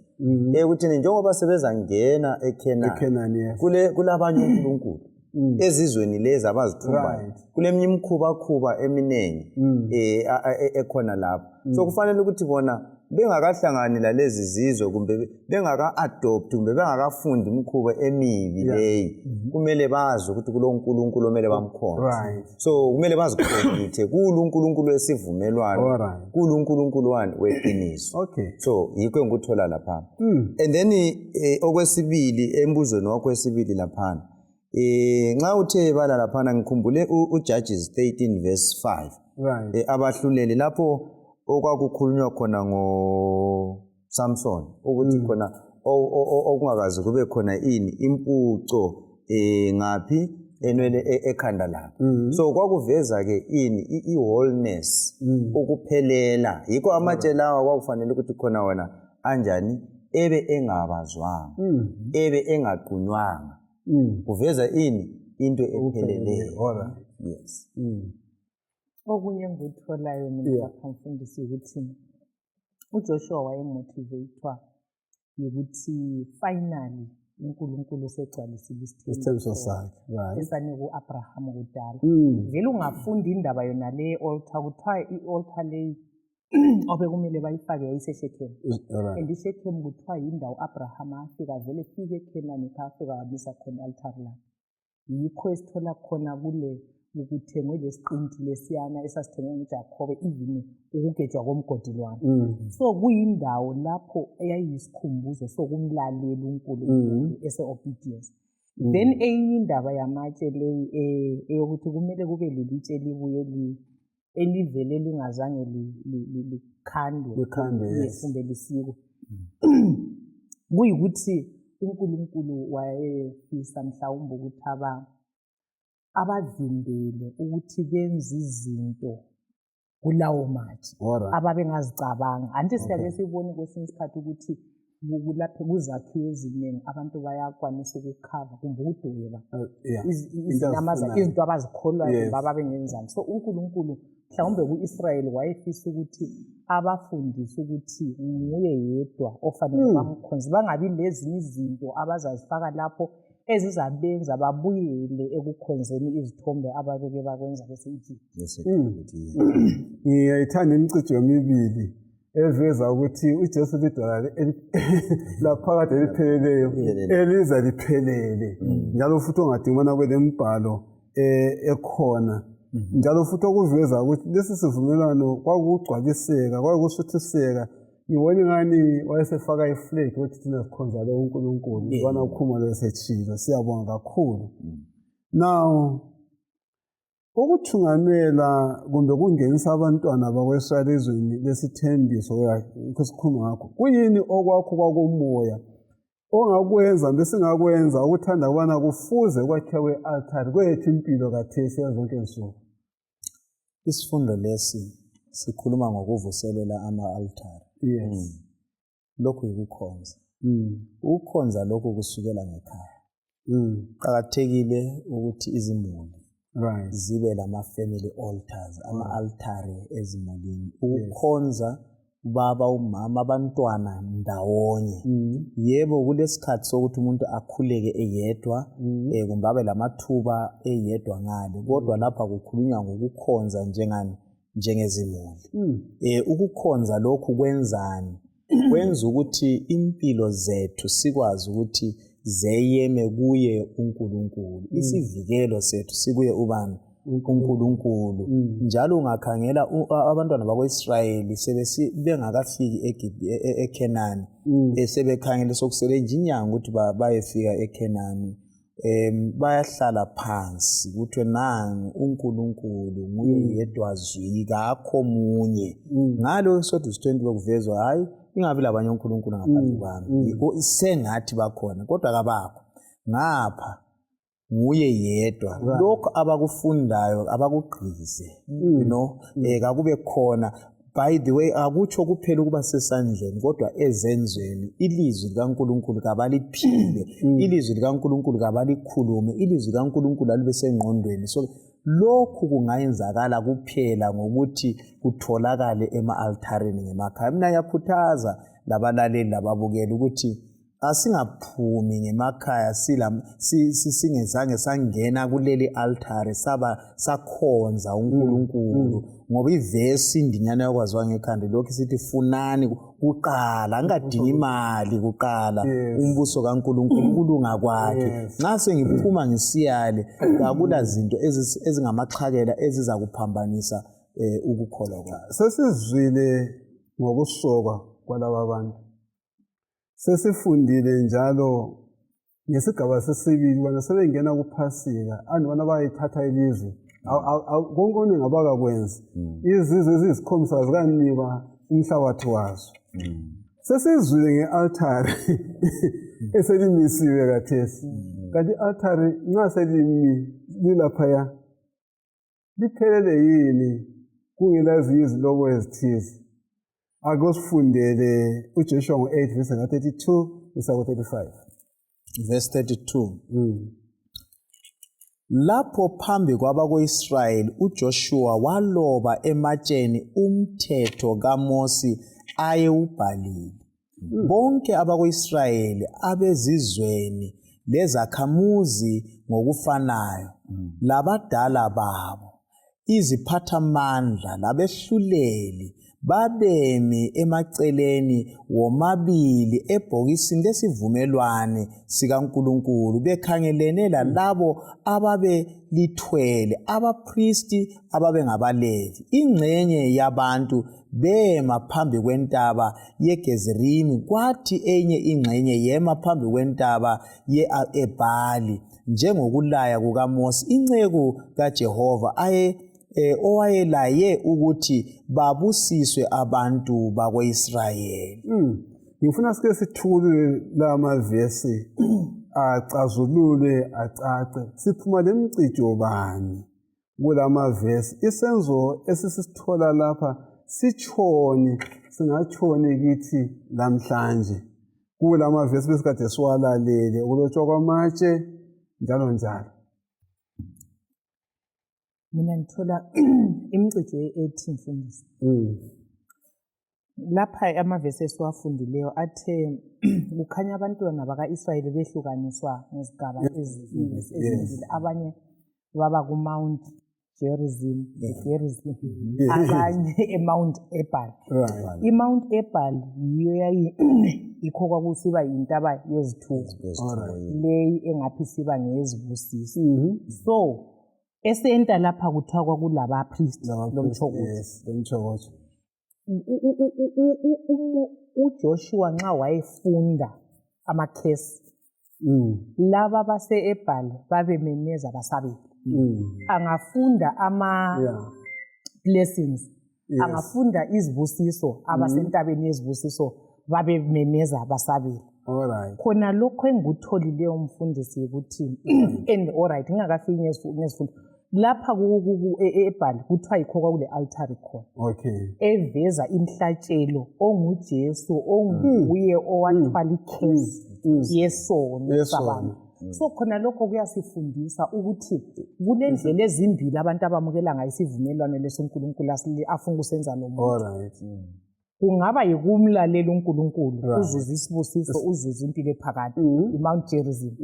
ukuthi njengoba sebezangena eKhenani kulabanye uNkulunkulu ezizweni lezi abazithumbayo kuleminye imikhuba eminengi ekhona lapho. So kufanele ukuthi bona bengakahlangani lalezi zizwe kumbe bengaka-adopt kumbe bengakafundi imikhuba emibi leyi kumele bazi ukuthi kuloNkulunkulu omele bamkhonze. So kumele bazikhonithe kuloNkulunkulu wesivumelwano kuloNkulunkulu weqiniso. So yikho engikuthola lapha. And then okwesibili embuzweni wakho wesibili lapha nxa uthe bala lapha ngikhumbule uJudges 13 verse 5 abahluleli lapho okwakukhulunywa khona ngoSamson ukuthi khona okungakazi kube khona impuco ngaphi enwele ekhanda lakhe. So kwakuveza ke i-wholeness ukuphelela. Yikho amatshe lawa kwakufanele ukuthi khona wona anjani ebe engabazwanga ebe engaqunywanga kuveza into epheleleyo. Yes. Okunye engikutholayo mina lapha mfundisi ukuthi uJoshua wayemotivatewa ukuthi finally uNkulunkulu usegcwalisile isithembiso sakhe esanika uAbraham kudala. Vele ungafunda indaba yona le altar kuthiwa i-altar le obekumele bayifake yayiseShekhem. And iShekhem kuthiwa yindawo uAbraham afika vele fike eKhenani afika wamisa khona i-altar lakhe. Yikho esithola khona kule ukuthengwe lesiqinti lesiyana esasithengwe nguJakobe even ukugejwa komgodilwane. So kuyindawo lapho eyayiyisikhumbuzo sokumlalela uNkulunkulu ese-obedience. Then eyinye indaba yamatshe leyi eyokuthi kumele kube lelitshe libuye elivele lingazange likhandwe kumbe lisikwe. Kuyikuthi uNkulunkulu wayefisa mhlawumbe ukuthi abavimbele ukuthi benze izinto kulawo matshe ababengazicabanga. Anti siyake sibone kwesinye isikhathi ukuthi kulapho kuzakhiwo eziningi abantu bayakwanisa ukukhava kumbe ukudweba izinto abazikholwayo babengenzani. So uNkulunkulu mhlawumbe ku-Israyeli wayefisa ukuthi abafundise ukuthi nguye yedwa ofanele bamkhonze, bangabi lezinye izinto abazazifaka lapho ezizabenza babuyele ekukhonzeni izithombe ababeke bakwenza bese-Egypt. Ngiyayithanda imicijo yomibili eveza ukuthi uJesu lidwala laphakade elipheleleyo eliza liphelele njalo futhi ongadingwana kwelembhalo ekhona njalo futhi okuveza ukuthi lesi sivumelwano kwakugcwaliseka kwakusuthiseka. Ngibona ngani wayesefaka iflag ukuthi thina sikhonza lo uNkulunkulu ubona ukhuma lesechilo. Siyabonga kakhulu. Now ukuthungamela kumbe kungenisa abantwana bakweSrael ezweni lesithembiso kusikhuluma ngakho kuyini okwakho kwakomoya ongakwenza besingakwenza ukuthanda kubana kufuze kwakhiwe i-altar kwethu impilo kathesi yazonke insuku? Isifundo lesi sikhuluma ngokuvuselela ama-altar. Yes. Lokhu yikukhonza. Ukukhonza lokhu kusukela ngekhaya. Kuqakathekile ukuthi izimuli zibe lama-family altars, ama-altare ezimulini. Ukukhonza baba, umama, abantwana ndawonye. Yebo kulesikhathi sokuthi umuntu akhuleke eyedwa kumbe abe lamathuba eyedwa ngale, kodwa lapha kukhulunywa ngokukhonza njengezimuli. Ukukhonza lokhu kwenzani? Kwenza ukuthi impilo zethu sikwazi ukuthi zeyeme kuye uNkulunkulu. Isivikelo sethu sikuye ubani? uNkulunkulu. Njalo ungakhangela abantwana bakweIsrayeli bengakafiki eKhenani sebekhangele sokusele nje inyanga ukuthi bayefika eKhenani, bayahlala phansi ukuthi nangu uNkulunkulu nguye yedwa zwika akho munye. Ngalo Exodus 20 bekuvezwa hayi ingabe labanye uNkulunkulu ngaphansi kwami, sengathi bakhona kodwa kabakho, ngapha nguye yedwa. Lokho abakufundayo abakugqize, kakube khona, by the way akutsho kuphela ukuba sesandleni kodwa ezenzweni ilizwi likaNkulunkulu kabaliphile ilizwi likaNkulunkulu kabalikhulume ilizwi likaNkulunkulu alibe sengqondweni so lokhu kungayenzakala kuphela ngokuthi kutholakale ema-altarini ngemakhaya mina ngiyakhuthaza labalaleli lababukeli ukuthi asingaphumi ngemakhaya singezange sangena kuleli altare sakhonza uNkulunkulu ngoba ivesi indinyana yakwaziwa ngekhanda lokho sithi funani kuqala angadingi imali kuqala umbuso kaNkulunkulu kulunga kwakhe nxa sengiphuma ngisiyale akula zinto ezingamaxhakela eziza kuphambanisa ukukholwa kwakhe. Sesizwile ngokusokwa kwalaba abantu, sesifundile njalo ngesigaba sesibili bona sebengena kuphasika andibona bayithatha ilizwe konke oningi abakakwenzi izizwe eziyisikhombisa zikanikwa umhlabathi wazo. Sesizwile nge-altare eselimisiwe kathesi kanti i-altare nxa selilaphaya liphelele yini kungela ezinye izilobo ezithize? Akusifundele uJoshua ngo-8 verse 32 kusa ku-35 verse 32. Lapho phambi kwabako-Israyeli uJoshua waloba ematsheni umthetho kaMosi ayewubhalile. Bonke abako-Israyeli abezizweni lezakhamuzi ngokufanayo labadala babo iziphathamandla labehluleli babemi emaceleni womabili ebhokisini lesivumelwane sikaNkulunkulu bekhangelene lalabo ababelithwele abapristi ababengabaLevi. Ingxenye yabantu bema phambi kwentaba yeGezerimi kwathi enye ingxenye yema phambi kwentaba ye-Ebhali njengokulaya kukaMosi inceku kaJehova owayelaye ukuthi babusiswe abantu bako-Israyeli. Ngifuna sike sithule la mavesi acazulule acace siphuma lemcijo bani kula mavesi isenzo esisithola lapha sichoni singatshoni kithi namhlanje kula mavesi besikade siwalalele ukulotshwa kwamatshe njalo njalo. Mina ngithola imicijo ye-18 mfundisi. Lapha amavesi esiwafundileyo athe kukhanya abantwana baka-Israyeli behlukaniswa ngezigaba ezimbili. Abanye baba ku-Mount Gerizim, abanye e-Mount Ebal. I-Mount Ebal yiyo yikho kwakusiba yintaba yezithuko leyi engaphi siba ngeyezibusiso. So esenta lapha kuthiwa kwakulabapristi lomtshokotsho. uJoshua nxa wayefunda amakhesi laba base-Ebhali babememeza basabele. Angafunda blessings, angafunda izibusiso abasentabeni yezibusiso babememeza basabele. Khona lokho engikutholileyo umfundisi ukuthi and alright ngingakafiki ngezifundo lapha eBhali kuthiwa yikho kwakule altare khona eveza imhlatshelo onguJesu onguye owathwala ikhesi yesono sabantu. So khona lokho kuyasifundisa ukuthi kulendlela ezimbili abantu abamukela ngayo isivumelwano lesoNkulunkulu afuna ukusenza lo muntu. Kungaba yikumlalela uNkulunkulu uzuza isibusiso uzuza impilo ephakade iMount Gerizim,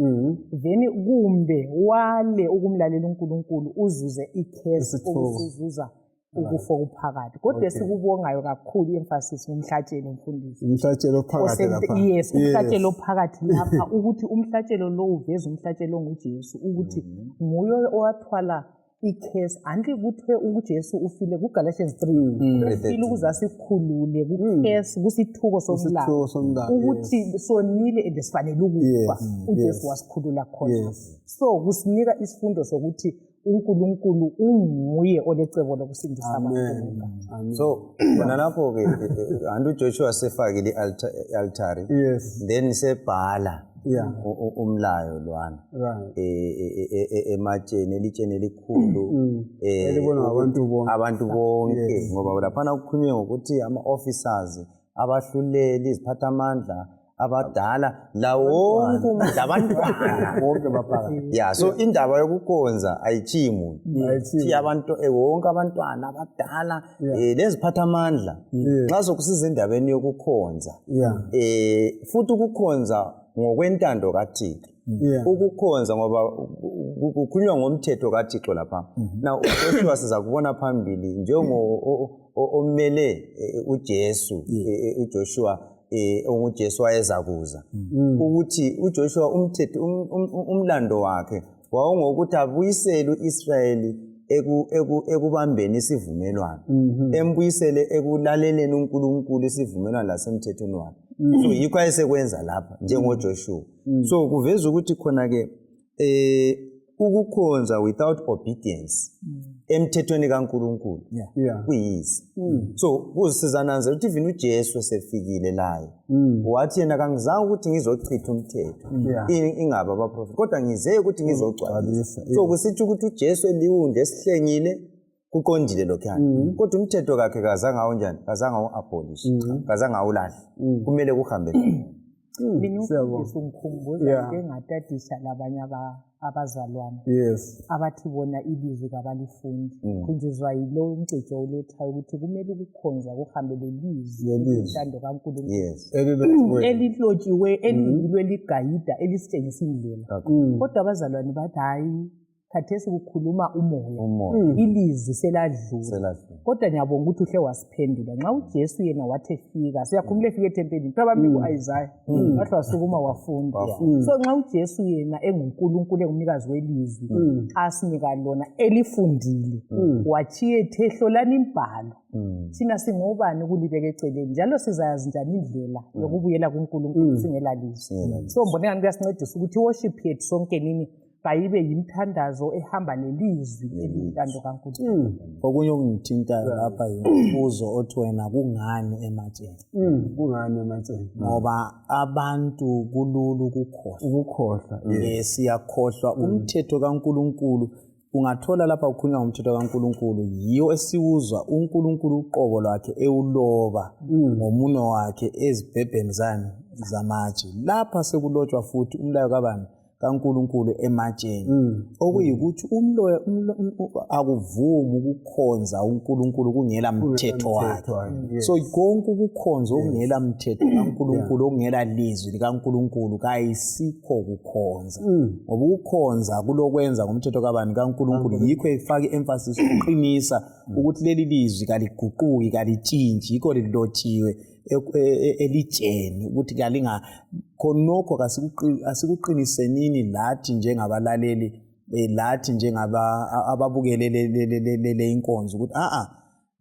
then kumbe wale ukumlalela uNkulunkulu uzuze ikhesi ukuzuza ukufa okuphakade. Kodwa esikubongayo kakhulu emphasis umhlatshelo umfundisi. Umhlatshelo phakathi lapha. Yes, umhlatshelo phakathi lapha ukuthi umhlatshelo lo uveza umhlatshelo onguJesu ukuthi nguye owathwala ikhesi anti kuthiwe uJesu ufile kuGalatians 3 ufile ukuze asikhulule kukhesi kusithuko somlando ukuthi sonile and sifanele ukufa uJesu wasikhulula khona. So kusinika isifundo sokuthi uNkulunkulu unguye olecebo lokusindisa abantu. So bona lapho ke andu Joshua sefakile i-altare then sebhala Yeah. umlayo lwana Right. ematsheni elitsheni elikhulu Elibonwa abantu bonke. abantu bonke Yes. ngoba laphana kukhulunywe ngokuthi ama-officers abahluleli iziphathamandla abadala la wonke umuntu abantwana Bonke baphakathi. ya so indaba yokukhonza ayichiyi muntu Ayichiyi. ichiya abantu wonke abantwana abadala Yeah. leziphathamandla nxa sokusiza endabeni yokukhonza Yeah. futhi ukukhonza ngokwentando kaThixo Yeah. ukukhonza ngoba kukhulunywa ngomthetho kaThixo lapha na uJoshua siza kubona phambili njengo omele uJesu uJoshua uJesu wayezakuza ukuthi uJoshua umthetho umlando wakhe wawungokuthi abuyisele uIsrayeli ekubambeni isivumelwano embuyisele ekulaleleni uNkulunkulu isivumelwano lasemthethweni wakhe so yikho ayesekwenza lapha njengoJoshua so kuveza ukuthi khona ke ukukhonza without obedience emthethweni kaNkulunkulu Yeah. kuyisi so kuzisizananzela ukuthi even uJesu esefikile layo wathi yena kangizange ukuthi ngizochitha umthetho ingaba abaprofeti kodwa ngizeye ukuthi ngizogcwalisa so kusitsho ukuthi uJesu eliwundle esihlengile kuqondile lokho kodwa umthetho kakhe kazange awunjani kazange awu-abolish kazange awulahle kumele kuhambe mina ufundisa ungikhumbuza njengatadisha labanye abazalwane Yes. abathi bona ilizwi kabalifundi khunjuzwa yilo umcijo ulethayo ukuthi kumele ukukhonza kuhambele ilizwi elintando kaNkulunkulu elihlotshiwe eliyilo eligayida elisitshengisa indlela kodwa abazalwane bathi hayi khathesi kukhuluma umoya ilizwi seladlula kodwa ngiyabonga ukuthi uhle wasiphendula nxa uJesu yena wathi efika siyakhumula efika ethempelini tabami ku-Isaiah wathi wasukuma wafunda so nxa uJesu yena enguNkulunkulu engumnikazi welizwi asinika lona elifundile wachiye ethe hlolani imbhalo thina singobani ukulibeka eceleni njalo sizayazi njani indlela yokubuyela kuNkulunkulu singela lizwi so mbona ngani kuyasincedisa ukuthi worship yethu sonke nini kayibe yimthandazo ehamba nelizwi elintando kaNkulunkulu okunye okungithintayo lapha yimbuzo othi wena kungani ematsheni Kungani ematsheni? ngoba abantu kulula Ukukhohlwa. siyakhohlwa umthetho kaNkulunkulu ungathola lapha kukhulunywa ngomthetho kaNkulunkulu yiyo esiwuzwa uNkulunkulu uqobo lwakhe ewuloba ngomuno wakhe ezibhebheni zani zamatshe lapha sekulotshwa futhi umlayo kabani kaNkulunkulu ematsheni okuyikuthi umloya akuvumi ukukhonza uNkulunkulu kungela mthetho wakhe so konke ukukhonza okungela mthetho kaNkulunkulu okungela lizwi likaNkulunkulu kayisikho kukhonza ngoba ukukhonza kulokwenza ngomthetho kabani kaNkulunkulu yikho efake emphasis uqinisa ukuthi leli lizwi kaliguquki kalitshintshi yikho lilotshiwe elitsheni ukuthi kalinga khonokho asikuqinisenini lathi njengabalaleli lathi njengababukele le inkonzo ukuthi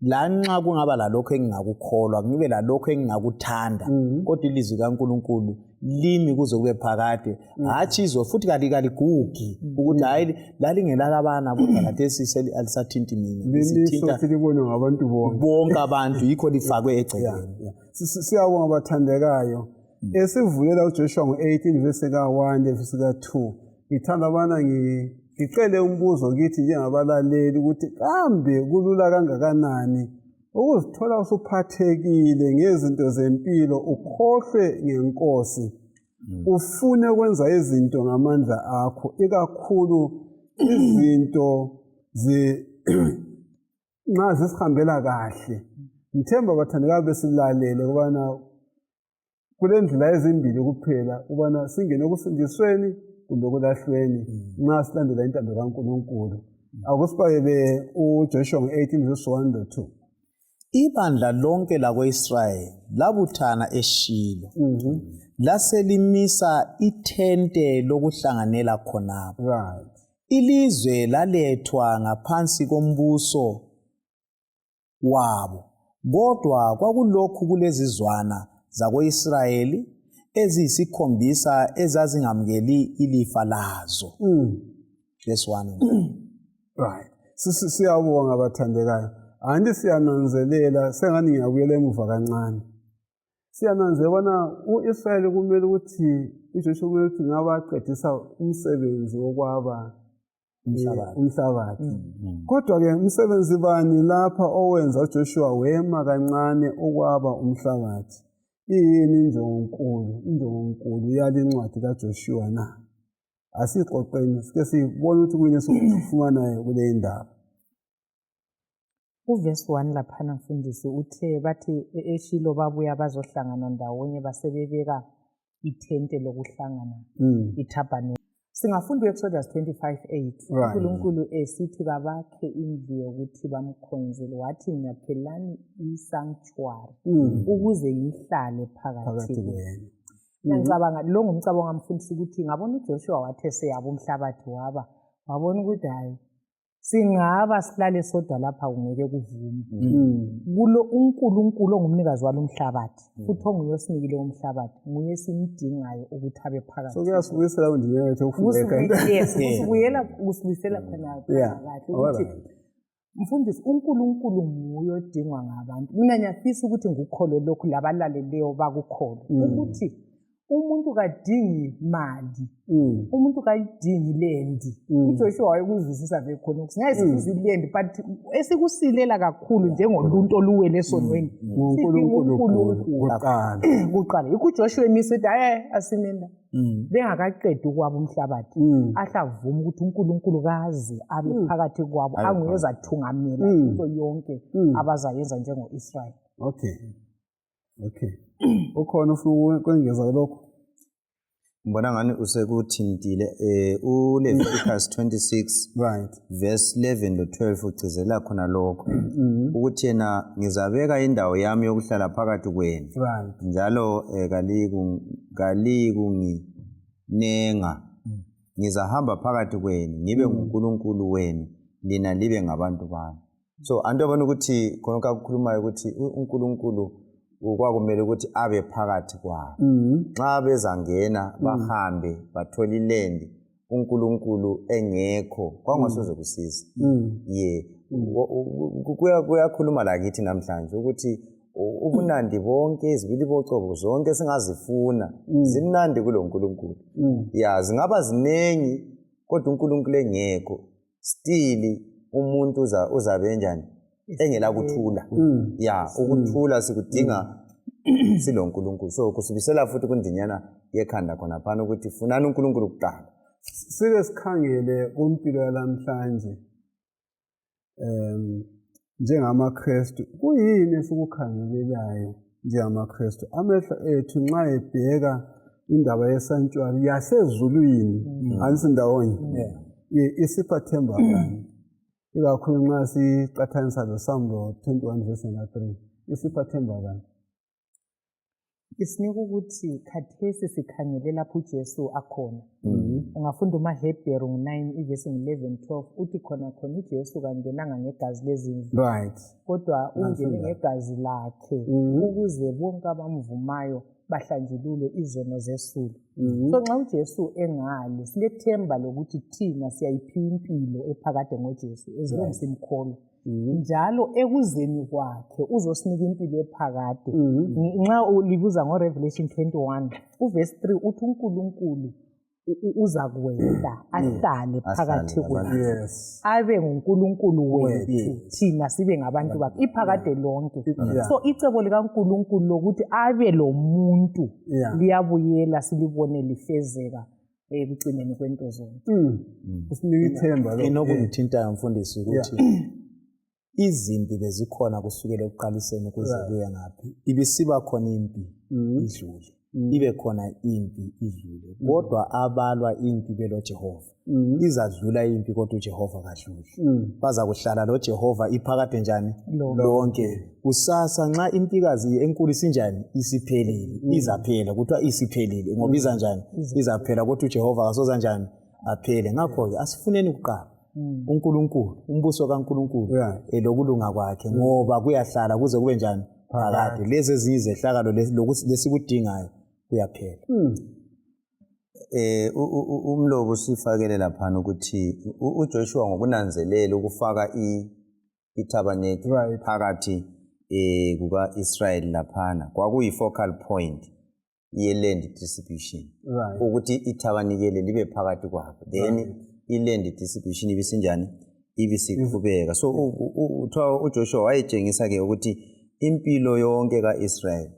lanxa kungaba lalokho engingakukholwa ngibe lalokho engingakuthanda kodwa ilizwi kaNkulunkulu limi kuze kube phakade hatshi izwe futhi kaligugi ukuthi hayi lalingelalabana kodwa lathesi alisathinti mina Lisithinta libonwe ngabantu bonke abantu yikho lifakwe egcekeni Siyabonga abathandekayo. Esivulela uJoshua ngo-18 verse ka-1 verse ka-2. Ngithanda abana ngicele umbuzo kithi njengabalaleli ukuthi kambe kulula kangakanani ukuzithola usuphathekile ngezinto zempilo ukhohlwe ngenkosi ufune ukwenza izinto ngamandla akho ikakhulu izinto nxa zisihambela kahle. Ngithemba bathandekayo besilalele ukubana kule ndlela ezimbili kuphela ukubana singene kusindisweni kumbe kulahlweni nxa silandela intando kaNkulunkulu. Akusibakele uJoshua ngo-18 verse 1-2. Ibandla lonke lako-Israyeli labuthana eShilo laselimisa ithente lokuhlanganela khonapho. Right. Ilizwe lalethwa ngaphansi kombuso wabo kodwa kwakulokhu kulezizwana zako-Israyeli eziyisikhombisa ezazingamukeli ilifa lazo. Verse 1. Right. Siyabonga abathandekayo. Anti siyananzelela sengani ngiyabuyela emuva kancane. Siyananzelela bona uIsrayeli kumele ukuthi uJoshua kumele ukuthi ngabaqedisa umsebenzi wokwaba umhlabathi. Kodwa-ke umsebenzi bani lapha owenza uJoshua wema kancane okwaba umhlabathi? Iyini injongonkulu yale ncwadi kaJoshua na? Asixoxeni sike sibone ukuthi kuyini esikufumanayo kule ndaba. Uvesi 1 laphana mfundisi uthe bathi eShilo babuya bazohlangana ndawonye basebebeka ithente lokuhlangana ithabernacle. Singafunda u-Exodus 25:8 uNkulunkulu esithi babakhe indlu yokuthi bamkhonzele wathi ngiyakhelani i-sanctuary ukuze ngihlale phakathi kwenu. Ngicabanga lo ngumcabango ngamfundisa ukuthi ngabona uJoshua wathe seyaba umhlabathi wabona ukuthi hayi singaba silale sodwa lapha kungeke kuvume. Kulo uNkulunkulu ongumnikazi walo umhlabathi futhi onguyosinikile umhlabathi nguye simdingayo ukuthi abe phakathi. So kuyasibuyisela undlela yethu ukufundeka. Yes, usibuyisela khona kahle ukuthi mfundisi uNkulunkulu nguye odingwa ngabantu. Mina ngiyafisa ukuthi ngikholwe lokhu labalaleleyo bakukholwe ukuthi umuntu kadingi mali, umuntu kayidingi lendi. uJoshua wayekuzwisisa vele khona ukuthi ngeke silendi but esikusilela kakhulu njengoluntu oluwele esonweni uNkulunkulu kuqala. uJoshua emisithi hayi asimenda bengakaqedi ukwaba umhlabathi ahlavume ukuthi uNkulunkulu kaze abe phakathi kwabo anguye ozathungamela into yonke abazayenza njengo-Israyeli. Okay. Ukhona ufuna ukwengeza lokho? Ngibona ngani usekuthintile uLeviticus 26 verse 11 to 12 ugcizela khona lokho ukuthi yena ngizabeka indawo yami yokuhlala phakathi kwenu njalo kalikunginenga ngizahamba phakathi kwenu ngibe nguNkulunkulu wenu lina libe ngabantu bami. So anto yabona ukuthi khona kakukhulumayo ukuthi uNkulunkulu kwakumele ukuthi abe phakathi kwabo. Nxa bezangena bahambe bathola ilendi uNkulunkulu engekho kwangasoze kusiza. Kuyakhuluma la kithi namhlanje ukuthi ubunandi bonke izibili bocobo zonke singazifuna zimnandi kulo Nkulunkulu. Zingaba zinengi kodwa uNkulunkulu engekho still umuntu uzabe njani engela kuthula. Ukuthula sikudinga silo Nkulunkulu. So kusibisela futhi kundinyana yekhanda khona phana ukuthi funani uNkulunkulu kuqala. Sike sikhangele kumpilo yalamhlanje njengamaKristu kuyini esikukhangelelayo njengamaKristu? Amehlo ethu nxa ebheka indaba yesanctuary yasezulwini anisindawonye isiphathemba bani? Ikakhulu nxa siqathanisa loSamuel 21 verse 3 isiphathemba bani? Isinika ukuthi khathesi sikhangele lapho uJesu akhona. Ungafunda umaHebheru 9 ivesi 11-12 uthi khona uJesu kangenanga ngegazi lezimvu kodwa ungene ngegazi lakhe ukuze bonke abamvumayo bahlanjululwe izono zesulu. So nxa uJesu engale silethemba lokuthi thina siyayiphiwa impilo ephakade ngoJesu ezibona simkholo. Njalo ekuzeni kwakhe uzosinika impilo ephakade. Nxa ulibuza ngoRevelation 21 uvesi 3 uthi uNkulunkulu uza kwenda ahlale phakathi kwethu abe nguNkulunkulu wethu thina sibe ngabantu bakhe iphakade lonke. So icebo likaNkulunkulu lokuthi abe lo muntu liyabuyela silibone lifezeka ekugcineni kwento zonke. Usinika ithemba lo enokungithinta mfundisi ukuthi izimpi bezikhona kusukela ekuqaliseni kuze kuya ngaphi. Ibisiba khona impi idlule. Ibe khona impi idlule. Kodwa abalwa impi belo Jehova. Izadlula impi kodwa uJehova kadluli. Baza kuhlala lo Jehova iphakade njani lonke. Kusasa nxa impikazi enkulu isinjani isiphelile. Izaphela kuthiwa isiphelile ngoba iza njani izaphela kodwa uJehova akasoza njani aphele. Ngakho ke asifuneni kuqala uNkulunkulu umbuso kaNkulunkulu elokulunga kwakhe ngoba kuyahlala kuze kube njani phakade. Lezi eziyizehlakalo lesikudingayo kuyaphela. Umlobo sifakele lapha ukuthi uJoshua ngokunanzelela ukufaka itabernacle phakathi kuka-Israyeli laphana kwakuyi focal point ye-land distribution Right. ukuthi ithabanikele libe phakathi kwabo then i-land distribution ibisinjani ibisiqhubeka so uJoshua wayetshengisa-ke ukuthi impilo yonke ka-Israel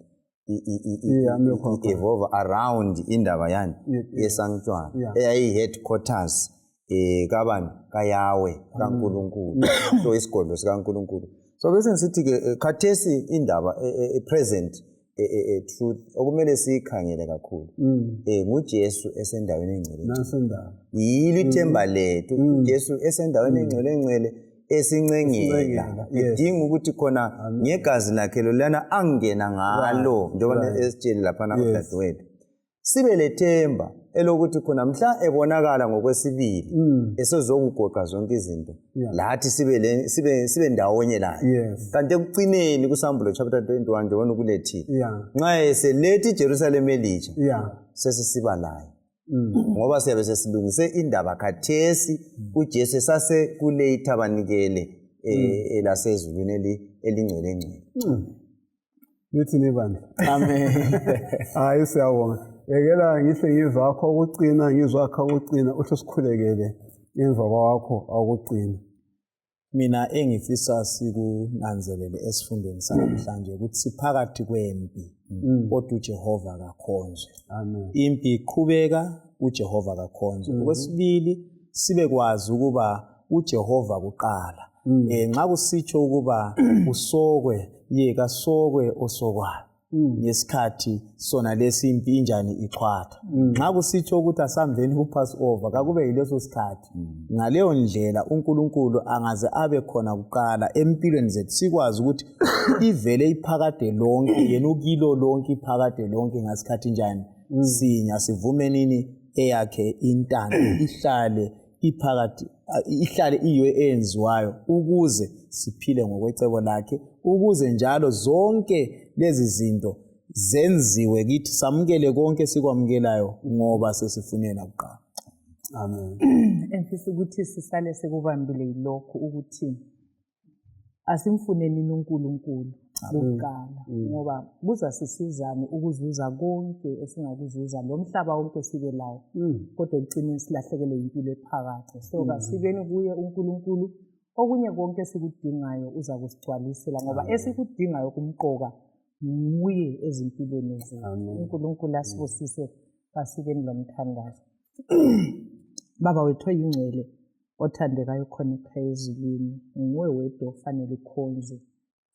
evolve around indaba yani yesanctuary eyayi-headquarters kabani kaYahweh kaNkulunkulu so isigodlo sikaNkulunkulu so bese ngisithi-ke khathesi indaba present truth okumele siyikhangele kakhulu nguJesu esendaweni engcwele yilo ithemba lethu uJesu esendaweni engcwele esincengela idinga ukuthi khona ngegazi lakhe lolana angena ngalo njengoba esitsheli laphana kudadewethu sibe lethemba elokuthi khona mhla ebonakala ngokwesibili esezokugoqa zonke izinto lathi sibe ndawonye laye kanti ekucineni kuSambulo chapter 21 njengoba ukulethile nxa eselethi iJerusalem elitsha sesisiba laye ngoba siyabe sesilungise indaba khathesi uJesu sase kule ithabanikele lasezulwini elingcwele lithi nibani amen hayi siyabonga yekela ngihle ngizakho ukucina ngizwakho ukucina uthi sikhulekele emva kwakho akucina mina engifisa sikunanzelele esifundweni sanamhlanje ukuthi siphakathi kwempi kodwa uJehova kakhonzwe amen impi iqhubeka uJehova kakhonzwe okwesibili sibe kwazi ukuba uJehova kuqala nxa kusitsho ukuba usokwe yeka sokwe osokwayo ngesikhathi sona lesimpi injani iqhwatha nxa kusitsho ukuthi asamveni ku-Passover kakube yileso sikhathi ngaleyo ndlela uNkulunkulu angaze abe khona kuqala empilweni zethu sikwazi ukuthi ivele iphakade lonke yena ukilo lonke iphakade lonke ngasikhathi njani sinya sivume nini eyakhe intando ihlale iphakathi ihlale iyiyo eyenziwayo ukuze siphile ngokwecebo lakhe ukuze njalo zonke lezi zinto zenziwe kithi samukele konke sikwamukelayo ngoba sesifunela kuqala amen Enfisa ukuthi sisale sekubambile yilokho ukuthi asimfuneni uNkulunkulu kuqala ngoba kuzasisizana ukuzuza konke esingakuzuza lo mhlaba wonke sibe lawo kodwa ugcine silahlekelwe impilo ephakathi so kasibeni kuye uNkulunkulu okunye konke esikudingayo uza kusigcwalisela ngoba esikudingayo kumqoka nguye ezimpilweni zethu uNkulunkulu asibusise kasibeni lomthandazo Baba wethu oyingcwele othandekayo khona ephezulwini nguwe wedwa ofanele ukhonzwe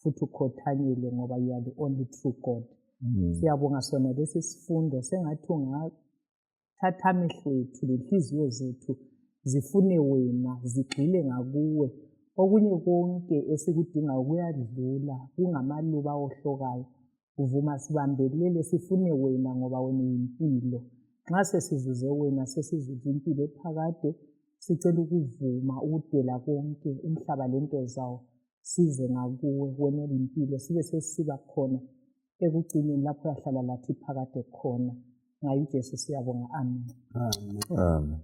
futhi ukhothanyelwe ngoba you are the only true God siyabonga sona lesi sifundo sengathi ungathatha amehlo ethu lenhliziyo zethu zifune wena zigxile ngakuwe okunye konke esikudingayo kuyadlula kungamaluba ohlokayo uvuma sibambelele sifune wena ngoba wena uyimpilo nxa sesizuze wena sesizuze impilo ephakade sicela ukuvuma ukudela konke umhlaba lento zawo size ngakuwe wena olimpilo sibe sesiba khona ekugcineni lapho yahlala lathi phakade khona ngayo uJesu siyabonga amen amen